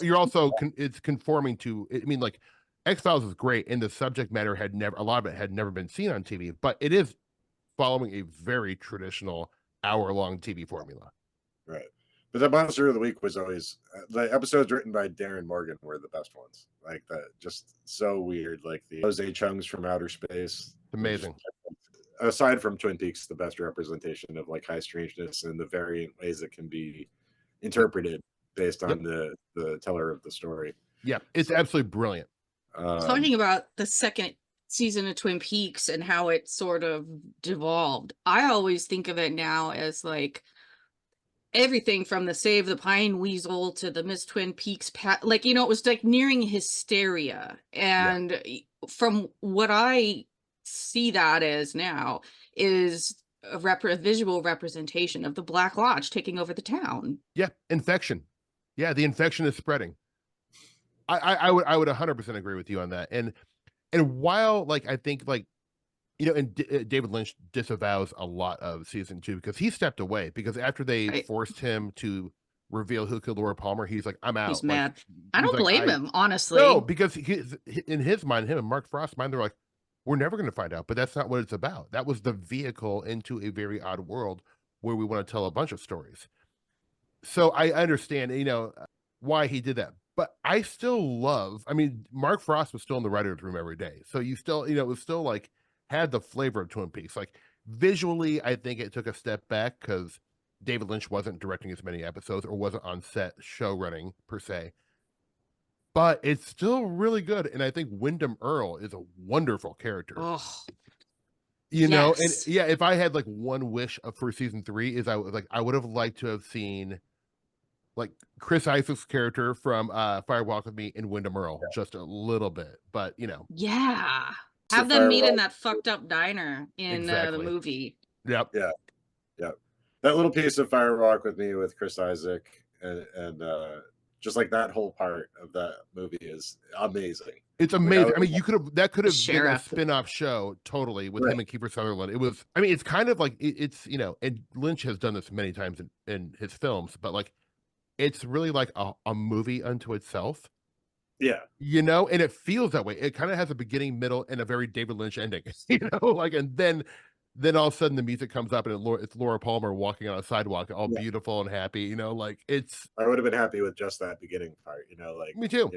[SPEAKER 5] You're also it's conforming to. I mean, like X-Files is great, and the subject matter a lot of it had never been seen on TV, but it is following a very traditional hour-long TV formula.
[SPEAKER 4] Right, but the monster of the week was always the episodes written by Darren Morgan were the best ones. Like that, just so weird. Like the Jose Chung's from Outer Space,
[SPEAKER 5] amazing.
[SPEAKER 4] Aside from Twin Peaks, the best representation of like high strangeness and the variant ways it can be interpreted based on the teller of the story.
[SPEAKER 5] Yeah, it's absolutely brilliant.
[SPEAKER 3] Talking about the second season of Twin Peaks and how it sort of devolved, I always think of it now as like everything from the Save the Pine Weasel to the Miss Twin Peaks, like, it was like nearing hysteria. And from what I see that as now is a visual representation of the Black Lodge taking over the town.
[SPEAKER 5] Yeah, infection. Yeah, the infection is spreading. I would 100% agree with you on that. And while like I think like and David Lynch disavows a lot of season 2 because he stepped away because after they forced him to reveal who killed Laura Palmer, he's like, I'm out.
[SPEAKER 3] He's mad. I don't blame him, honestly.
[SPEAKER 5] No, because in his mind, him and Mark Frost's mind, they're like, we're never going to find out, but that's not what it's about. That was the vehicle into a very odd world where we want to tell a bunch of stories. So I understand, why he did that, but I still Mark Frost was still in the writer's room every day. So you still, it was still like had the flavor of Twin Peaks. Like visually, I think it took a step back because David Lynch wasn't directing as many episodes or wasn't on set show running per se. But it's still really good, and I think Wyndham Earle is a wonderful character.
[SPEAKER 3] Oh,
[SPEAKER 5] and if I had like one wish for season 3 is I would have liked to have seen like Chris Isaac's character from Fire Walk with Me and Wyndham Earle just a little bit, but
[SPEAKER 3] have them meet in that fucked up diner in the movie.
[SPEAKER 5] Yep.
[SPEAKER 4] Yeah. That little piece of Fire Walk with Me with Chris Isaac and just like that whole part of that movie is amazing.
[SPEAKER 5] It's amazing. I mean, that could have been a spin-off show totally with him and Kiefer Sutherland. It was, it's kind of like it's and Lynch has done this many times in his films, but like it's really like a movie unto itself.
[SPEAKER 4] Yeah.
[SPEAKER 5] And it feels that way. It kind of has a beginning, middle, and a very David Lynch ending. And then all of a sudden the music comes up and it's Laura Palmer walking on a sidewalk, all beautiful and happy, like it's.
[SPEAKER 4] I would have been happy with just that beginning part, like.
[SPEAKER 5] Me too.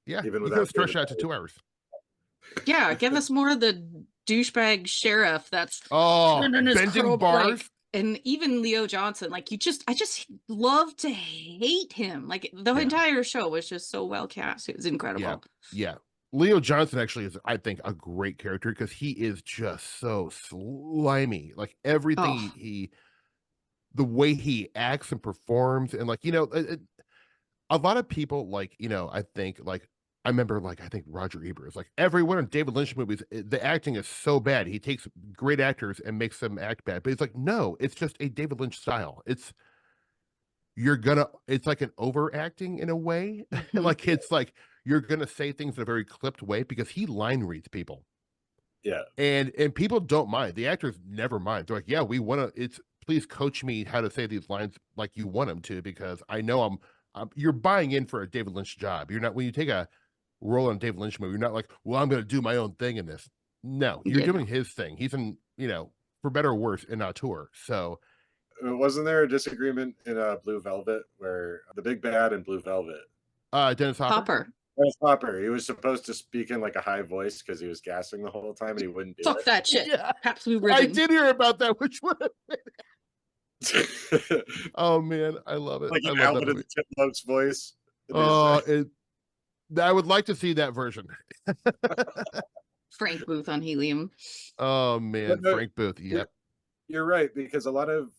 [SPEAKER 4] Yeah.
[SPEAKER 5] Even without stretch out to 2 hours.
[SPEAKER 3] Yeah, give us more of the douchebag sheriff that's
[SPEAKER 5] bending bars.
[SPEAKER 3] And even Leo Johnson, like I just love to hate him. Like the
[SPEAKER 5] Yeah.
[SPEAKER 3] entire show was just so well cast. It was incredible.
[SPEAKER 5] Yeah. Leo Johnson actually is, I think, a great character because he is just so slimy. Like everything
[SPEAKER 3] Oh.
[SPEAKER 5] the way he acts and performs, and like, a lot of people, like, I think, like, I remember, like, I think Roger Ebert is like, every one of David Lynch movies, the acting is so bad. He takes great actors and makes them act bad. But it's like, no, it's just a David Lynch style. It's like an overacting in a way. Like, it's like you're gonna say things in a very clipped way because he line reads people.
[SPEAKER 4] Yeah.
[SPEAKER 5] And people don't mind. The actors never mind. They're like, yeah, we want to, please coach me how to say these lines like you want them to, because I know you're buying in for a David Lynch job. You're not, when you take a role in a David Lynch movie, you're not like, well, I'm going to do my own thing in this. No, you're doing his thing. He's in, for better or worse, an auteur. So
[SPEAKER 4] wasn't there a disagreement in Blue Velvet where the big bad in Blue Velvet?
[SPEAKER 5] Dennis Hopper.
[SPEAKER 4] Dennis Hopper. He was supposed to speak in like a high voice because he was gassing the whole time and he wouldn't do
[SPEAKER 3] Fuck
[SPEAKER 4] it.
[SPEAKER 3] that shit.
[SPEAKER 5] Yeah.
[SPEAKER 3] Perhaps Blue Ribbon.
[SPEAKER 5] I did hear about that. Which one? Oh man, I love it.
[SPEAKER 4] Like
[SPEAKER 5] I
[SPEAKER 4] an
[SPEAKER 5] love
[SPEAKER 4] Alvin
[SPEAKER 5] that
[SPEAKER 4] and the Chipmunks voice.
[SPEAKER 5] Oh, I would like to see that version.
[SPEAKER 3] Frank Booth on Helium.
[SPEAKER 5] Oh man, Frank Booth. Yep.
[SPEAKER 4] You're right, because a lot of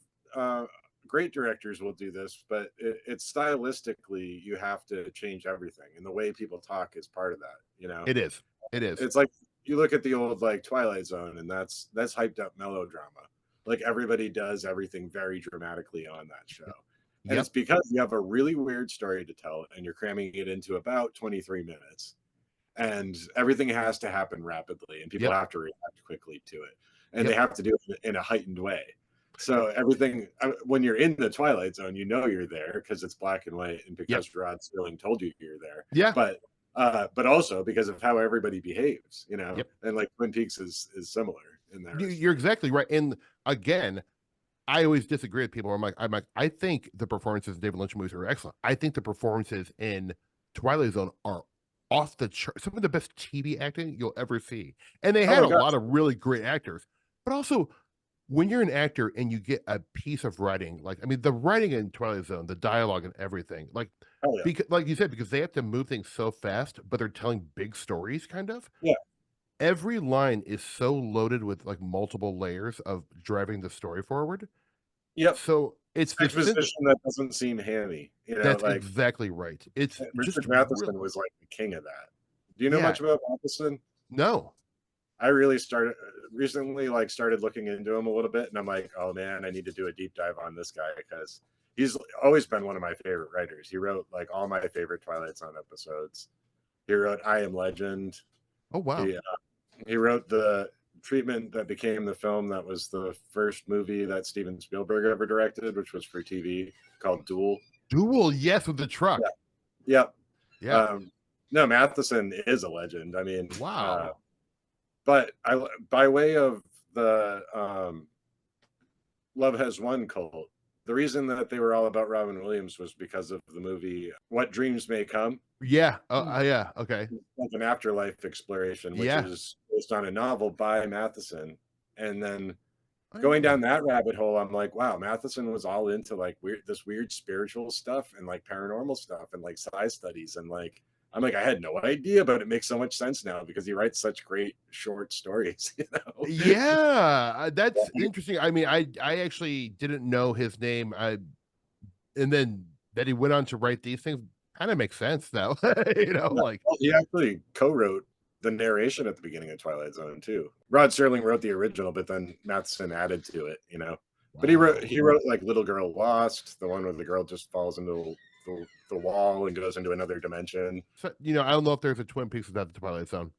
[SPEAKER 4] great directors will do this, but it's stylistically you have to change everything, and the way people talk is part of that.
[SPEAKER 5] It is.
[SPEAKER 4] It's like you look at the old like Twilight Zone, and that's hyped up melodrama. Like everybody does everything very dramatically on that show. And it's because you have a really weird story to tell and you're cramming it into about 23 minutes. And everything has to happen rapidly and people have to react quickly to it. And they have to do it in a heightened way. So everything, when you're in the Twilight Zone, you're there because it's black and white and because Rod Serling told you you're there.
[SPEAKER 5] Yeah.
[SPEAKER 4] But also because of how everybody behaves, and like Twin Peaks is similar in there.
[SPEAKER 5] You're exactly right. And again, I always disagree with people. I'm like, I think the performances in David Lynch movies are excellent. I think the performances in Twilight Zone are off the chart. Some of the best TV acting you'll ever see. And they had a lot of really great actors. But also, when you're an actor and you get a piece of writing, the writing in Twilight Zone, the dialogue and everything, because, like you said, because they have to move things so fast, but they're telling big stories, kind of.
[SPEAKER 4] Yeah.
[SPEAKER 5] Every line is so loaded with like multiple layers of driving the story forward.
[SPEAKER 4] Yep.
[SPEAKER 5] So it's the
[SPEAKER 4] exposition that doesn't seem hammy.
[SPEAKER 5] That's exactly right. It's
[SPEAKER 4] Richard Matheson was like the king of that. Do you know much about Matheson?
[SPEAKER 5] No.
[SPEAKER 4] I really started looking into him a little bit, and I'm like, oh man, I need to do a deep dive on this guy because he's always been one of my favorite writers. He wrote like all my favorite Twilight Zone episodes. He wrote I Am Legend.
[SPEAKER 5] Oh wow.
[SPEAKER 4] He wrote the treatment that became the film that was the first movie that Steven Spielberg ever directed, which was for TV, called Duel.
[SPEAKER 5] Yes, with the truck.
[SPEAKER 4] Yep.
[SPEAKER 5] Yeah.
[SPEAKER 4] No, Matheson is a legend. I mean,
[SPEAKER 5] wow.
[SPEAKER 4] But by way of the Love Has Won cult, the reason that they were all about Robin Williams was because of the movie What Dreams May Come.
[SPEAKER 5] Yeah. Yeah. Okay.
[SPEAKER 4] Like an afterlife exploration, which is based on a novel by Matheson. And then going down that rabbit hole, I'm like, wow, Matheson was all into like this weird spiritual stuff and like paranormal stuff and like psi studies. And like, I'm like, I had no idea, but it makes so much sense now because he writes such great short stories,
[SPEAKER 5] Yeah, that's interesting. I mean, I actually didn't know his name. And then that he went on to write these things kind of makes sense now. Like
[SPEAKER 4] he actually co-wrote the narration at the beginning of Twilight Zone too. Rod Serling wrote the original, but then Matheson added to it, Wow. But he wrote like Little Girl Lost, the one where the girl just falls into the wall and goes into another dimension.
[SPEAKER 5] So, I don't know if there's a Twin Peaks without the Twilight Zone.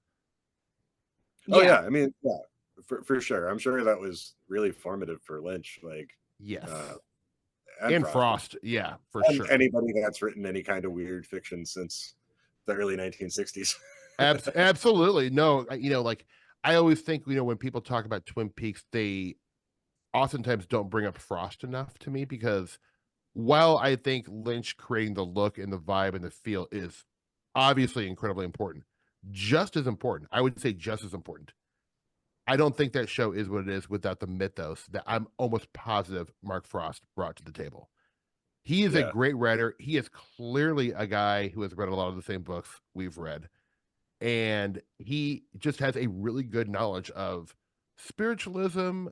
[SPEAKER 4] Oh yeah, I mean, for sure. I'm sure that was really formative for Lynch. Like
[SPEAKER 5] yes.
[SPEAKER 4] And
[SPEAKER 5] Frost, yeah, for sure.
[SPEAKER 4] Anybody that's written any kind of weird fiction since the early 1960s.
[SPEAKER 5] Absolutely. No, like I always think, when people talk about Twin Peaks, they oftentimes don't bring up Frost enough to me because while I think Lynch creating the look and the vibe and the feel is obviously incredibly important, just as important, I would say just as important, I don't think that show is what it is without the mythos that I'm almost positive Mark Frost brought to the table. He is a great writer. He is clearly a guy who has read a lot of the same books we've read. And he just has a really good knowledge of spiritualism,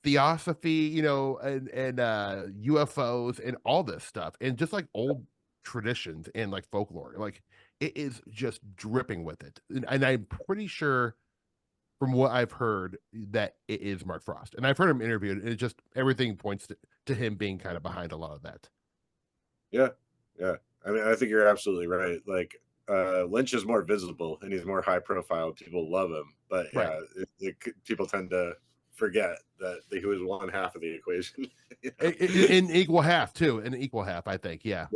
[SPEAKER 5] theosophy, you know, and UFOs and all this stuff, and just like old traditions and like folklore. Like it is just dripping with it. And I'm pretty sure from what I've heard that it is Mark Frost. And I've heard him interviewed, and it just everything points to him being kind of behind a lot of that.
[SPEAKER 4] Yeah. Yeah. I mean, I think you're absolutely right. Like Lynch is more visible and he's more high profile. People love him, but yeah, people tend to forget that he was one half of the equation. You know?
[SPEAKER 5] In equal half too, an equal half, I think. Yeah.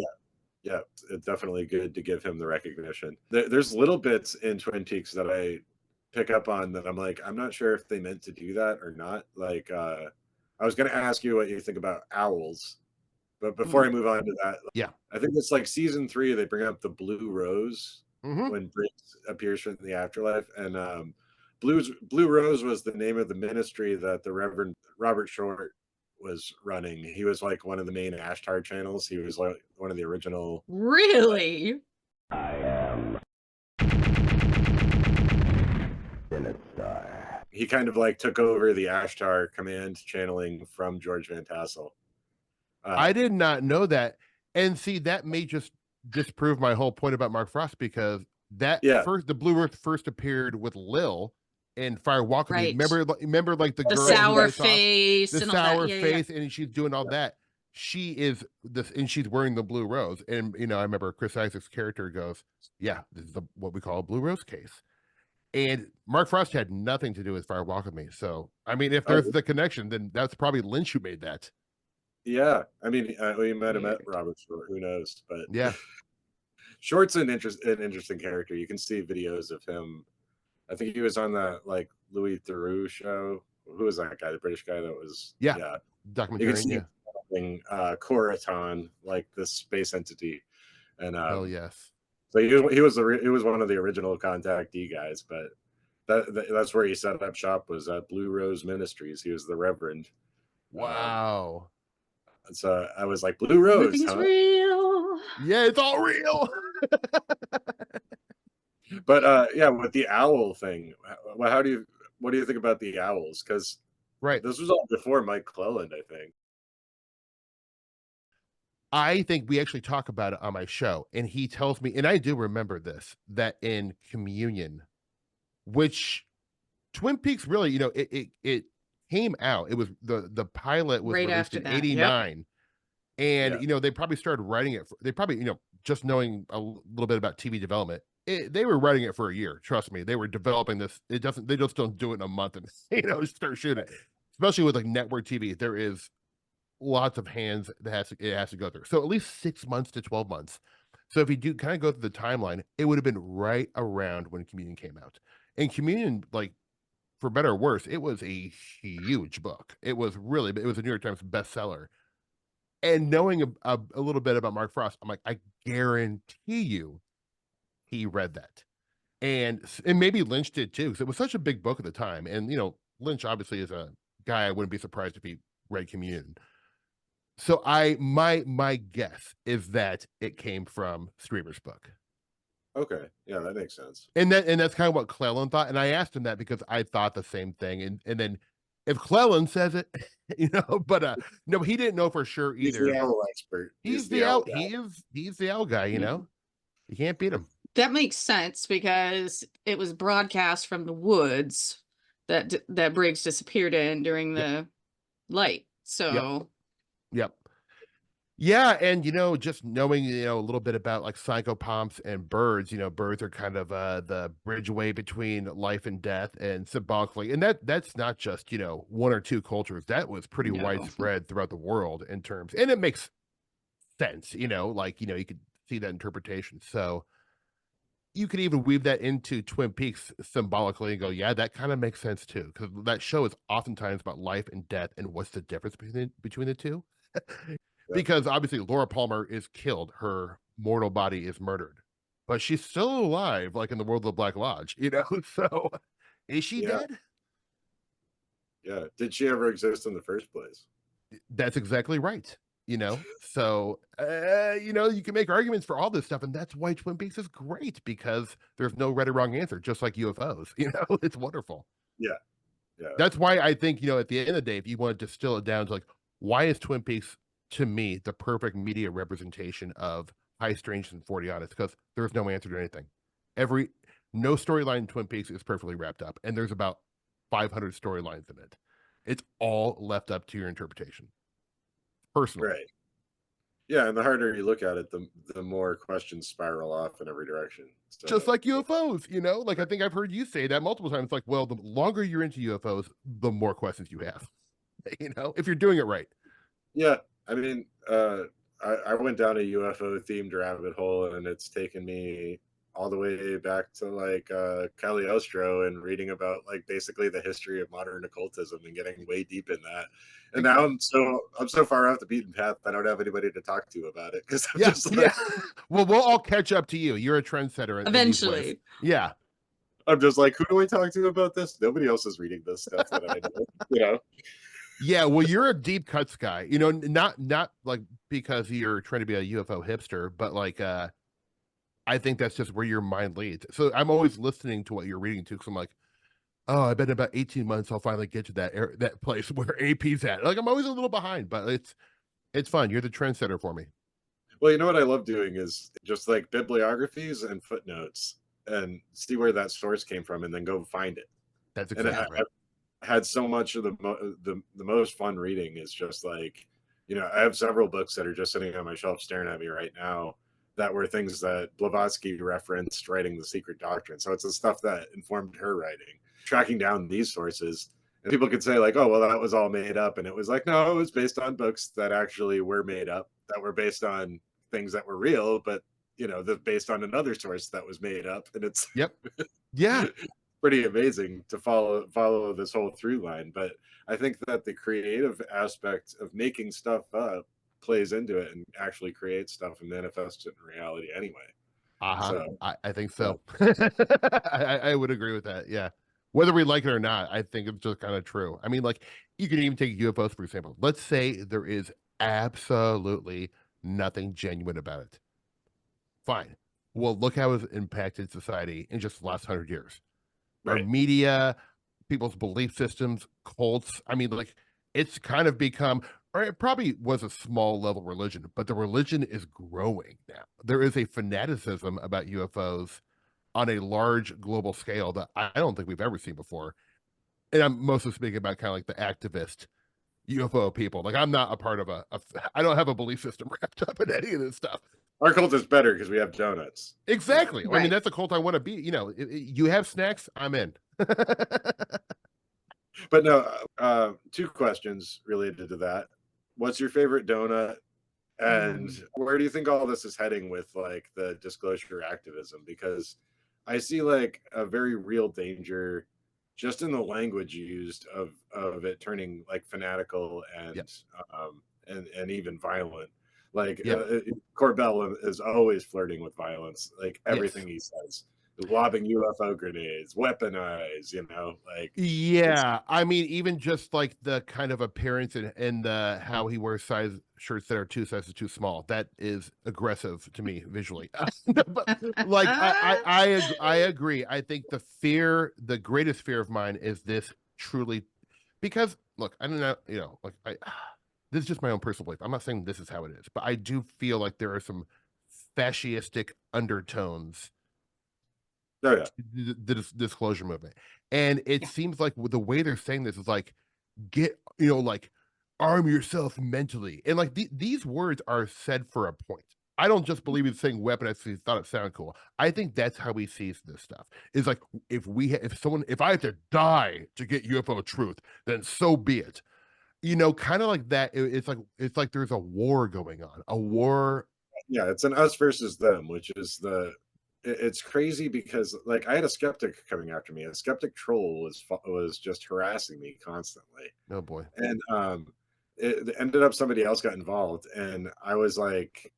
[SPEAKER 4] Yeah, it's definitely good to give him the recognition. There's little bits in Twin Peaks that I pick up on that I'm like, I'm not sure if they meant to do that or not. Like, I was going to ask you what you think about owls, but before I move on to that,
[SPEAKER 5] yeah,
[SPEAKER 4] I think it's like season 3, they bring up the Blue Rose when Briggs appears from the afterlife. And Blue Rose was the name of the ministry that the Reverend Robert Short was running. He was like one of the main Ashtar channels. He was like one of the original.
[SPEAKER 3] Really?
[SPEAKER 7] I am Star.
[SPEAKER 4] He kind of like took over the Ashtar command channeling from George Van Tassel.
[SPEAKER 5] I did not know that. And see, that may just disprove my whole point about Mark Frost, because that the Blue Earth first appeared with Lil in Fire Walk with Me. Remember like the girl
[SPEAKER 3] sour face,
[SPEAKER 5] the
[SPEAKER 3] and
[SPEAKER 5] sour
[SPEAKER 3] all that.
[SPEAKER 5] face, and she's doing all that. She is this, and she's wearing the blue rose. And you know, I remember Chris Isaac's character goes, "Yeah, this is what we call a blue rose case." And Mark Frost had nothing to do with Fire Walk with Me. So, I mean, if there's the connection, then that's probably Lynch who made that.
[SPEAKER 4] Yeah, I mean, we might have met Robert Short. Who knows? But
[SPEAKER 5] yeah,
[SPEAKER 4] Short's an interesting character. You can see videos of him. I think he was on the like Louis Theroux show. Who was that guy? The British guy that was
[SPEAKER 5] documentary.
[SPEAKER 4] Coraton, like this space entity, and
[SPEAKER 5] oh yes.
[SPEAKER 4] So he was one of the original contactee guys, but that's where he set up shop, was at Blue Rose Ministries. He was the Reverend.
[SPEAKER 5] Wow.
[SPEAKER 4] And so I was like, Blue Rose,
[SPEAKER 3] everything's real.
[SPEAKER 5] Yeah, it's all real.
[SPEAKER 4] But yeah, with the owl thing, what do you think about the owls? Because this was all before Mike Cleland, I think.
[SPEAKER 5] I think we actually talk about it on my show, and he tells me, and I do remember this, that in Communion, which Twin Peaks really, you know, it came out. It was the pilot was
[SPEAKER 3] right
[SPEAKER 5] released
[SPEAKER 3] after
[SPEAKER 5] in
[SPEAKER 3] that.
[SPEAKER 5] '89, and you know, they probably started writing it. They probably, you know, just knowing a little bit about TV development, they were writing it for a year. Trust me, they were developing this. They just don't do it in a month and you know start shooting it. Especially with like network TV, there is lots of hands that it has to go through. So at least 6 months to 12 months. So if you do kind of go through the timeline, it would have been right around when Communion came out. And Communion, like, for better or worse, it was a huge book. It was a New York Times bestseller. And knowing a little bit about Mark Frost, I'm like, I guarantee you he read that. And maybe Lynch did too, because it was such a big book at the time. And, you know, Lynch obviously is a guy I wouldn't be surprised if he read Communion. So my guess is that it came from Streamer's book.
[SPEAKER 4] Okay, yeah, that makes sense.
[SPEAKER 5] And that's kind of what Cleland thought. And I asked him that because I thought the same thing. And then if Cleland says it, you know, but no, he didn't know for sure either.
[SPEAKER 4] He's the owl expert.
[SPEAKER 5] He's the owl guy. He's the owl guy, you know. You can't beat him.
[SPEAKER 3] That makes sense because it was broadcast from the woods that Briggs disappeared in during the light. So
[SPEAKER 5] Yep. Yeah, and you know, just knowing, you know, a little bit about like psychopomps and birds, you know, birds are kind of the bridgeway between life and death, and symbolically, and that's not just, you know, one or two cultures. That was pretty widespread throughout the world in terms, and it makes sense, you know, like, you know, you could see that interpretation. So you could even weave that into Twin Peaks symbolically and go, yeah, that kind of makes sense too, because that show is oftentimes about life and death and what's the difference between the two. Because obviously Laura Palmer is killed, her mortal body is murdered, but she's still alive, like in the world of the Black Lodge, you know. So Is she
[SPEAKER 4] Yeah.
[SPEAKER 5] dead?
[SPEAKER 4] Yeah. Did she ever exist in the first place?
[SPEAKER 5] That's exactly right. So you can make arguments for all this stuff, and that's why Twin Peaks is great, because there's no right or wrong answer, just like UFOs. It's wonderful.
[SPEAKER 4] Yeah. Yeah.
[SPEAKER 5] That's why I think, at the end of the day, if you want to distill it down to like, why is Twin Peaks, to me, the perfect media representation of high strangeness and 40 odd? It's because there's no answer to anything. No storyline in Twin Peaks is perfectly wrapped up, and there's about 500 storylines in it. It's all left up to your interpretation. Personally.
[SPEAKER 4] Right. Yeah, and the harder you look at it, the more questions spiral off in every direction. So,
[SPEAKER 5] Just like UFOs, like I think I've heard you say that multiple times. It's like, well, the longer you're into UFOs, the more questions you have, if you're doing it right.
[SPEAKER 4] Yeah. I mean, I went down a UFO themed rabbit hole, and it's taken me all the way back to like Cagliostro and reading about like basically the history of modern occultism and getting way deep in that. And now I'm so far off the beaten path I don't have anybody to talk to about it, because I'm just like,
[SPEAKER 5] Well, we'll all catch up to you. You're a trendsetter
[SPEAKER 3] Eventually.
[SPEAKER 5] Yeah.
[SPEAKER 4] I'm just like, who do I talk to about this? Nobody else is reading this stuff that I know.
[SPEAKER 5] Yeah, well, you're a deep cuts guy, not like because you're trying to be a UFO hipster, but like I think that's just where your mind leads. So I'm always listening to what you're reading too, because I'm like, oh, I bet in about 18 months I'll finally get to that place where AP's at. Like, I'm always a little behind, but it's fun. You're the trendsetter for me.
[SPEAKER 4] Well, you know what I love doing is just like bibliographies and footnotes, and see where that source came from, and then go find it.
[SPEAKER 5] That's exactly right.
[SPEAKER 4] I've had so much of the most fun reading is just like, I have several books that are just sitting on my shelf staring at me right now that were things that Blavatsky referenced writing The Secret Doctrine. So it's the stuff that informed her writing, tracking down these sources. And people could say like, oh, well, that was all made up. And it was like, no, it was based on books that actually were made up, that were based on things that were real, but based on another source that was made up. And it's
[SPEAKER 5] Yeah.
[SPEAKER 4] pretty amazing to follow this whole through line. But I think that the creative aspect of making stuff up plays into it and actually creates stuff and manifests it in reality anyway. So,
[SPEAKER 5] I think so. I would agree with that. Yeah. Whether we like it or not, I think it's just kind of true. I mean, like, you can even take UFOs, for example. Let's say there is absolutely nothing genuine about it. Fine. Well, look how it's impacted society in just the last 100 years.
[SPEAKER 4] right.
[SPEAKER 5] Our media, people's belief systems, cults. I mean, like, it's kind of become, or it probably was a small level religion, but the religion is growing now. There is a fanaticism about UFOs on a large global scale that I don't think we've ever seen before. And I'm mostly speaking about kind of like the activist UFO people. Like, I'm not a part of I don't have a belief system wrapped up in any of this stuff.
[SPEAKER 4] Our cult is better because we have donuts.
[SPEAKER 5] Exactly.
[SPEAKER 3] Right.
[SPEAKER 5] I mean, that's a cult I want to be. You have snacks, I'm in.
[SPEAKER 4] But no, two questions related to that. What's your favorite donut? And where do you think all this is heading with like the disclosure activism? Because I see like a very real danger just in the language used of it turning like fanatical and even violent. Like Corbell is always flirting with violence, like everything he says, lobbing UFO grenades, weaponized, like.
[SPEAKER 5] Yeah, I mean, even just like the kind of appearance and the how he wears size shirts that are 2 sizes too small, that is aggressive to me visually. But like I agree. I think the greatest fear of mine is this truly, because look, I don't know, like this is just my own personal belief. I'm not saying this is how it is, but I do feel like there are some fascistic undertones.
[SPEAKER 4] Oh yeah,
[SPEAKER 5] The disclosure movement, and it seems like the way they're saying this is like, get like, arm yourself mentally, and like these words are said for a point. I don't just believe he's saying weaponize because he thought it sounded cool. I think that's how he sees this stuff. It's like, if I have to die to get UFO truth, then so be it. Kind of like that. It's like there's a war going on. A war.
[SPEAKER 4] Yeah, it's an us versus them, which is it's crazy because like I had a skeptic coming after me. A skeptic troll was just harassing me constantly.
[SPEAKER 5] Oh boy.
[SPEAKER 4] And it ended up somebody else got involved, and I was like,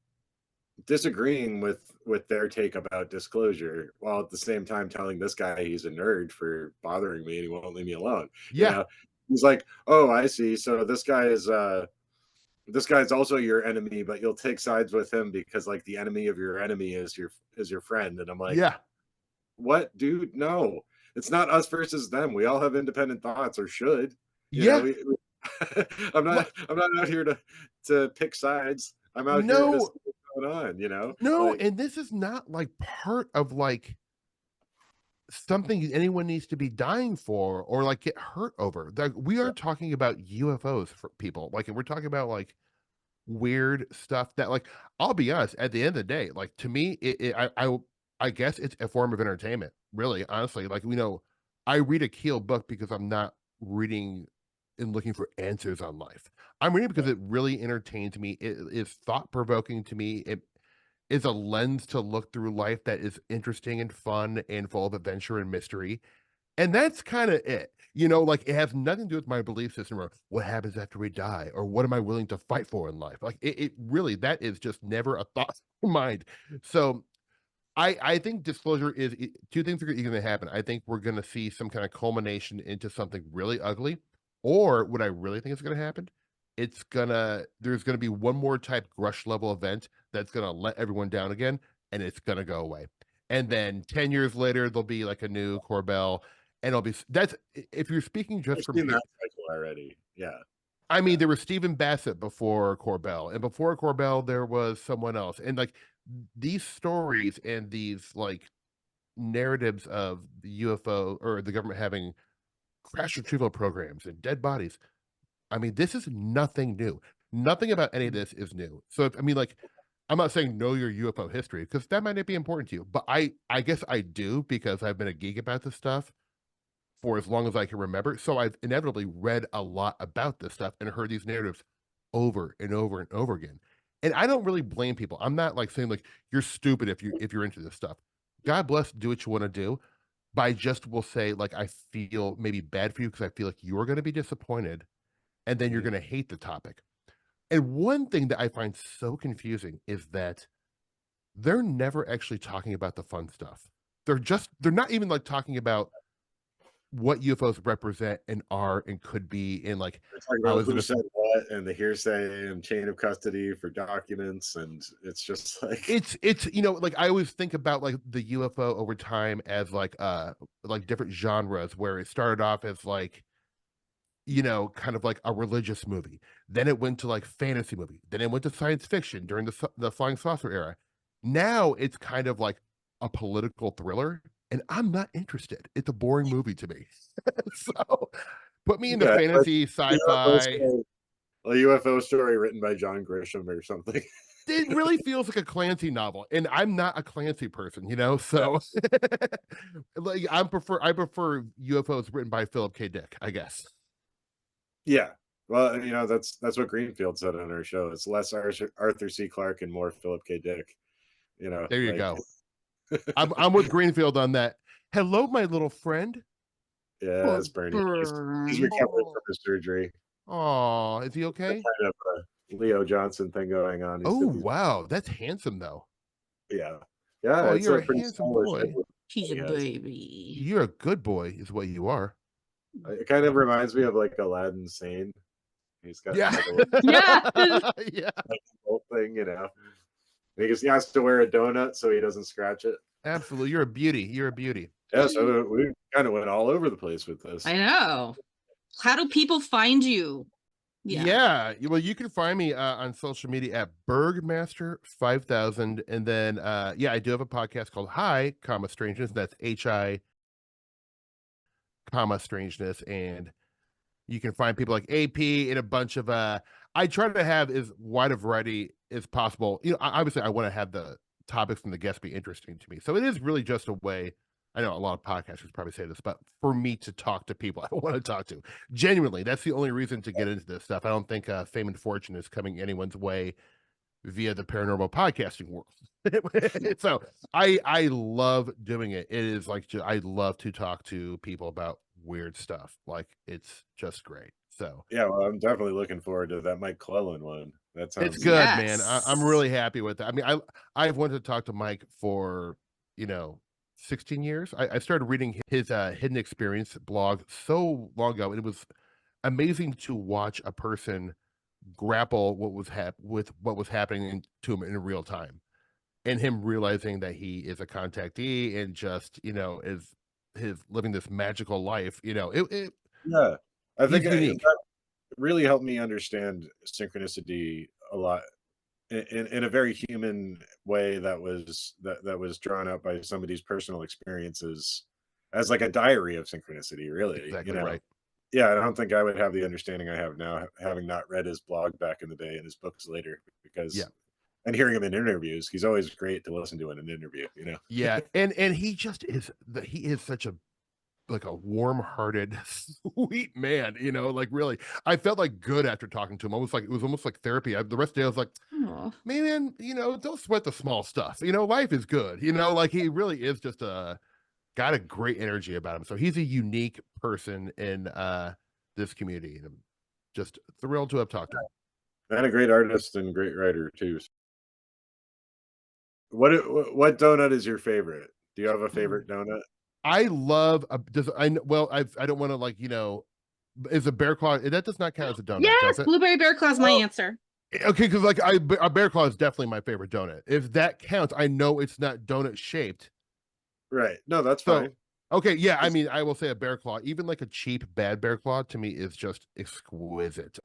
[SPEAKER 4] disagreeing with their take about disclosure, while at the same time telling this guy he's a nerd for bothering me and he won't leave me alone. You
[SPEAKER 5] Yeah.
[SPEAKER 4] know, he's like, "Oh, I see. So this guy's also your enemy, but you'll take sides with him because like the enemy of your enemy is your friend." And I'm like,
[SPEAKER 5] Yeah.
[SPEAKER 4] "What, dude? No. It's not us versus them. We all have independent thoughts, or should. You know,
[SPEAKER 5] Yeah.
[SPEAKER 4] I'm not out here to pick sides. I'm out here to see
[SPEAKER 5] No,
[SPEAKER 4] what's going on, you know?
[SPEAKER 5] no,
[SPEAKER 4] Like,
[SPEAKER 5] and this is not like part of like something anyone needs to be dying for or like get hurt over. Like we
[SPEAKER 4] right,
[SPEAKER 5] aren't talking about UFOs for people. Like we're talking about like weird stuff that like I'll be honest, at the end of the day, like to me, I guess it's a form of entertainment, really, honestly. Like I read a Keel book because I'm not reading and looking for answers on life. I'm reading because
[SPEAKER 4] right.
[SPEAKER 5] it really entertains me. It is thought provoking to me. It is a lens to look through life that is interesting and fun and full of adventure and mystery. And that's kind of it. Like it has nothing to do with my belief system or what happens after we die or what am I willing to fight for in life. Like it really, that is just never a thought in my mind. So I think disclosure is two things are going to happen. I think we're going to see some kind of culmination into something really ugly, or what I really think is going to happen, there's going to be one more type Grush level event that's going to let everyone down again, and it's going to go away. And then 10 years later, there'll be like a new Corbell, and it'll be that's if you're speaking just
[SPEAKER 4] I've
[SPEAKER 5] from
[SPEAKER 4] seen that cycle already. Yeah.
[SPEAKER 5] I
[SPEAKER 4] Yeah.
[SPEAKER 5] mean, there was Stephen Bassett before Corbell, and before Corbell, there was someone else. And like these stories and these like narratives of the UFO or the government having crash retrieval programs and dead bodies. I mean, this is nothing new. Nothing about any of this is new. So, I mean, like, I'm not saying know your UFO history because that might not be important to you, but I guess I do because I've been a geek about this stuff for as long as I can remember. So I've inevitably read a lot about this stuff and heard these narratives over and over and over again. And I don't really blame people. I'm not like saying like you're stupid if you're into this stuff. God bless, do what you want to do. But I just will say like I feel maybe bad for you because I feel like you're going to be disappointed and then you're
[SPEAKER 4] Mhm.
[SPEAKER 5] going to hate the topic. And one thing that I find so confusing is that they're never actually talking about the fun stuff. They're not even like talking about what UFOs represent and are and could be in like
[SPEAKER 4] We're talking
[SPEAKER 5] how
[SPEAKER 4] about
[SPEAKER 5] is it
[SPEAKER 4] who
[SPEAKER 5] a
[SPEAKER 4] said what and the hearsay and chain of custody for documents, and it's just like,
[SPEAKER 5] it's like I always think about like the UFO over time as like different genres where it started off as like kind of like a religious movie. Then it went to like fantasy movie. Then it went to science fiction during the flying saucer era. Now it's kind of like a political thriller, and I'm not interested. It's a boring movie to me. So put me into
[SPEAKER 4] yeah, like
[SPEAKER 5] fantasy,
[SPEAKER 4] UFO
[SPEAKER 5] sci-fi.
[SPEAKER 4] story, a UFO story written by John Grisham or something.
[SPEAKER 5] It really feels like a Clancy novel, and I'm not a Clancy person,
[SPEAKER 4] Yeah.
[SPEAKER 5] so like I prefer UFOs written by Philip K. Dick, I guess.
[SPEAKER 4] Yeah. Well, that's what Greenfield said on our show. It's less Arthur C. Clarke and more Philip K. Dick.
[SPEAKER 5] There you
[SPEAKER 4] Like,
[SPEAKER 5] go. I'm with Greenfield on that. Hello, my little friend.
[SPEAKER 4] yeah, it's Bernie. He's recovering from his surgery.
[SPEAKER 5] Oh, is he
[SPEAKER 4] Some
[SPEAKER 5] okay?
[SPEAKER 4] kind of Leo Johnson thing going on. He's
[SPEAKER 5] Oh,
[SPEAKER 4] 50.
[SPEAKER 5] wow, that's handsome though.
[SPEAKER 4] Yeah. Yeah,
[SPEAKER 5] Oh,
[SPEAKER 4] it's
[SPEAKER 5] you're
[SPEAKER 4] a
[SPEAKER 5] a
[SPEAKER 4] pretty
[SPEAKER 5] handsome
[SPEAKER 4] stylish head
[SPEAKER 5] boy.
[SPEAKER 3] He's a
[SPEAKER 4] he has.
[SPEAKER 3] baby.
[SPEAKER 5] You're a good boy, is what you are.
[SPEAKER 4] It kind of reminds me of like Aladdin Sane. He's got
[SPEAKER 5] Yeah.
[SPEAKER 4] like a little
[SPEAKER 3] Yeah.
[SPEAKER 5] Yeah,
[SPEAKER 4] whole thing, He has to wear a donut so he doesn't scratch it.
[SPEAKER 5] absolutely. You're a beauty. You're a beauty.
[SPEAKER 4] Yeah, so we kind of went all over the place with this.
[SPEAKER 3] I know. How do people find you?
[SPEAKER 5] Yeah. Well, you can find me on social media at Bergmaster5000. And then, I do have a podcast called Hi, Strangeness. That's HI, Strangeness. And you can find people like AP and a bunch of, I try to have as wide a variety as possible. Obviously, I want to have the topics and the guests be interesting to me. So it is really just a way. I know a lot of podcasters probably say this, but for me to talk to people I want to talk to, genuinely, that's the only reason to get into this stuff. I don't think fame and fortune is coming anyone's way via the paranormal podcasting world. So I love doing it. It is like I love to talk to people about weird stuff. Like it's just great. So
[SPEAKER 4] Yeah, well, I'm definitely looking forward to that Mike Clellan one. That sounds
[SPEAKER 5] It's good, man. I'm
[SPEAKER 3] Yes.
[SPEAKER 5] really happy with that. I mean, I've wanted to talk to Mike for 16 years. I started reading his Hidden Experience blog so long ago, and it was amazing to watch a person grapple with what was happening to him in real time, and him realizing that he is a contactee and just is his living this magical life.
[SPEAKER 4] Yeah, I think
[SPEAKER 5] He's unique.
[SPEAKER 4] that really helped me understand synchronicity a lot in a very human way that was drawn out by somebody's personal experiences as like a diary of synchronicity, really,
[SPEAKER 5] Exactly right.
[SPEAKER 4] Yeah, I don't think I would have the understanding I have now, having not read his blog back in the day and his books later,
[SPEAKER 5] Yeah.
[SPEAKER 4] because and hearing him in interviews, he's always great to listen to in an interview,
[SPEAKER 5] Yeah, and he just he is such a like a warm-hearted, sweet man, like really. I felt like good after talking to him. It was almost like therapy. The rest of the day I was like,
[SPEAKER 3] Aw.
[SPEAKER 5] man, don't sweat the small stuff. Life is good. Like he really is just got a great energy about him. So he's a unique person in this community, and I'm just thrilled to have talked to him.
[SPEAKER 4] And a great artist and great writer too. What donut is your favorite? Do you have a favorite donut?
[SPEAKER 5] I love I don't want to is a bear claw that does not count as a donut,
[SPEAKER 3] Yes,
[SPEAKER 5] does it?
[SPEAKER 3] blueberry bear claw is my
[SPEAKER 4] Oh.
[SPEAKER 3] answer.
[SPEAKER 5] Okay, because a bear claw is definitely my favorite donut. If that counts, I know it's not donut shaped.
[SPEAKER 4] Right. No, that's
[SPEAKER 5] So
[SPEAKER 4] fine.
[SPEAKER 5] okay, yeah, I
[SPEAKER 4] It's
[SPEAKER 5] mean, I will say a bear claw, even like a cheap bad bear claw, to me is just exquisite.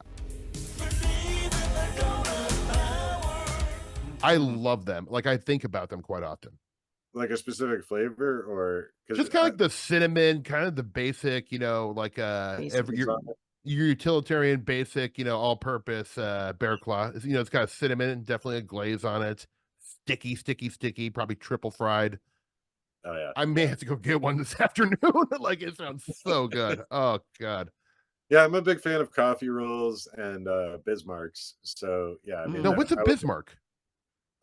[SPEAKER 5] I love them. Like I think about them quite often.
[SPEAKER 4] like a specific flavor or because
[SPEAKER 5] Just kind of like the cinnamon, kind of the basic, like
[SPEAKER 3] Basic.
[SPEAKER 5] your utilitarian basic, all-purpose bear claw. It's got a cinnamon, definitely a glaze on it. Sticky, probably triple fried.
[SPEAKER 4] oh yeah.
[SPEAKER 5] I may have to go get one this afternoon. Like it sounds so good. Oh God.
[SPEAKER 4] Yeah, I'm a big fan of coffee rolls and Bismarcks. So yeah, I mean,
[SPEAKER 5] No, what's a
[SPEAKER 4] I would,
[SPEAKER 5] Bismarck?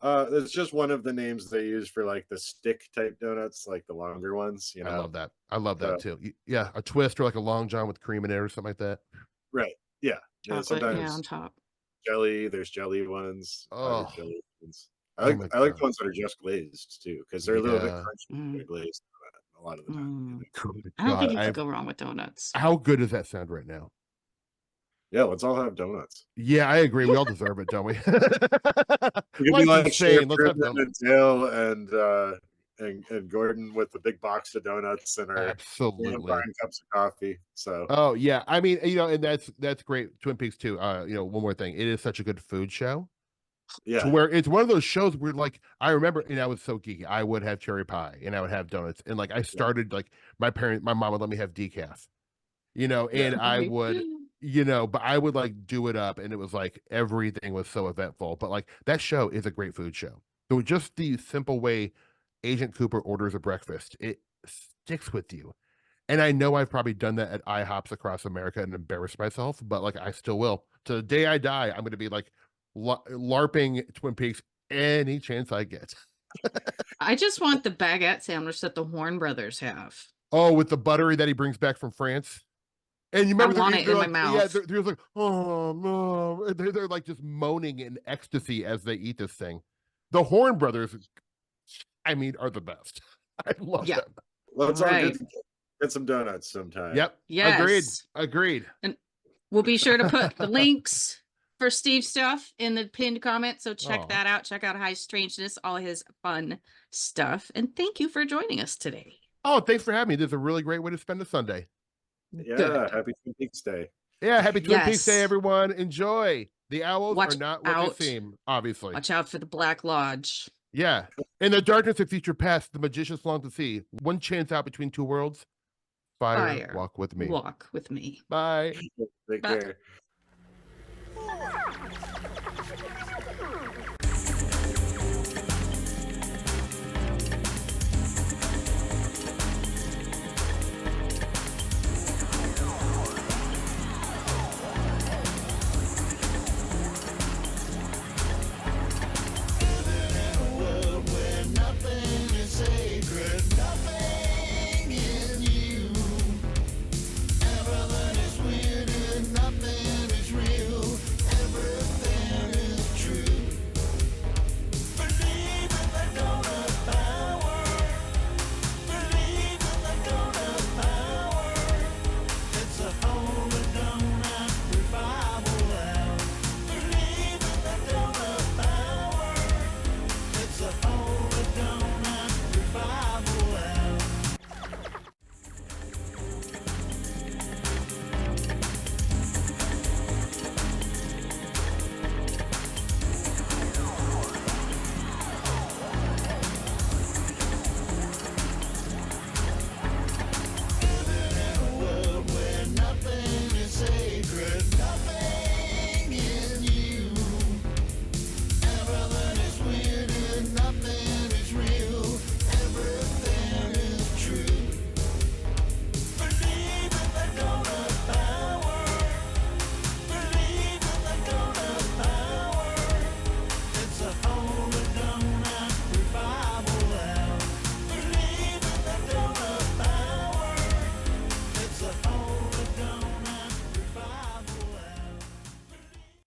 [SPEAKER 4] it's just one of the names they use for like the stick type donuts, like the longer ones.
[SPEAKER 5] I love that. I love
[SPEAKER 4] So
[SPEAKER 5] that too. Yeah, a twist or like a long john with cream in it or something like that.
[SPEAKER 4] right, yeah, yeah.
[SPEAKER 3] Chocolate, yeah, on
[SPEAKER 4] Sometimes
[SPEAKER 3] top.
[SPEAKER 4] jelly. There's jelly ones. Powdered
[SPEAKER 5] Oh,
[SPEAKER 4] jelly ones.
[SPEAKER 5] oh my
[SPEAKER 4] I like
[SPEAKER 5] God.
[SPEAKER 4] the ones that are just glazed too, because they're a little bit
[SPEAKER 5] Yeah.
[SPEAKER 4] crunchy
[SPEAKER 3] Mm.
[SPEAKER 4] when they're glazed a lot of the time.
[SPEAKER 3] Mm.
[SPEAKER 5] Good
[SPEAKER 3] I don't think
[SPEAKER 5] God.
[SPEAKER 3] you could go wrong with donuts.
[SPEAKER 5] How good does that sound right now?
[SPEAKER 4] Yeah, let's all have donuts.
[SPEAKER 5] Yeah, I agree. We all deserve it, don't we?
[SPEAKER 4] We could be
[SPEAKER 5] Life's
[SPEAKER 4] like
[SPEAKER 5] insane.
[SPEAKER 4] Chef
[SPEAKER 5] Let's have
[SPEAKER 4] Goodman
[SPEAKER 5] donuts.
[SPEAKER 4] and Dale and Gordon with the big box of donuts and our
[SPEAKER 5] Absolutely.
[SPEAKER 4] buying cups of coffee. So
[SPEAKER 5] Oh yeah. I mean, and that's great. Twin Peaks too. One more thing. It is such a good food show. To
[SPEAKER 4] yeah,
[SPEAKER 5] where it's one of those shows where like I remember, and I was so geeky. I would have cherry pie and I would have donuts. And like I started like my mom would let me have decaf. And I
[SPEAKER 3] Right.
[SPEAKER 5] would, but I would like do it up, and it was like everything was so eventful. But like that show is a great food show. So just the simple way Agent Cooper orders a breakfast, it sticks with you. And I know I've probably done that at IHOPs across America and embarrassed myself, but like I still will. To the day I die, I'm going to be like LARPing Twin Peaks any chance I get.
[SPEAKER 3] I just want the baguette sandwich that the Horn brothers have.
[SPEAKER 5] Oh, with the buttery that he brings back from France. And you
[SPEAKER 3] I
[SPEAKER 5] remember
[SPEAKER 3] want it in my
[SPEAKER 5] Yeah,
[SPEAKER 3] mouth.
[SPEAKER 5] they're like, oh no, they're like just moaning in ecstasy as they eat this thing. The Horn brothers, I mean, are the best. I love
[SPEAKER 3] Yeah.
[SPEAKER 5] them.
[SPEAKER 4] let's all
[SPEAKER 3] Right.
[SPEAKER 4] get some donuts sometime.
[SPEAKER 5] Yep.
[SPEAKER 3] Yes.
[SPEAKER 5] Agreed.
[SPEAKER 3] And we'll be sure to put the links for Steve's stuff in the pinned comment. So check
[SPEAKER 5] Aw.
[SPEAKER 3] that out. Check out High Strangeness, all his fun stuff. And thank you for joining us today.
[SPEAKER 5] Oh, thanks for having me. This is a really great way to spend a Sunday.
[SPEAKER 4] Yeah,
[SPEAKER 3] Good.
[SPEAKER 4] happy Twin Peaks Day.
[SPEAKER 5] Yeah, happy Twin Peaks Day,
[SPEAKER 3] Yes.
[SPEAKER 5] everyone. Enjoy. The owls
[SPEAKER 3] Watch
[SPEAKER 5] are not what
[SPEAKER 3] out.
[SPEAKER 5] they seem, obviously.
[SPEAKER 3] Watch out for the Black Lodge.
[SPEAKER 5] Yeah. In the darkness of future past, the magicians long to see. One chance out between two worlds. Fire, walk with me.
[SPEAKER 3] Walk with me.
[SPEAKER 5] Bye.
[SPEAKER 4] Take
[SPEAKER 3] Bye.
[SPEAKER 4] care.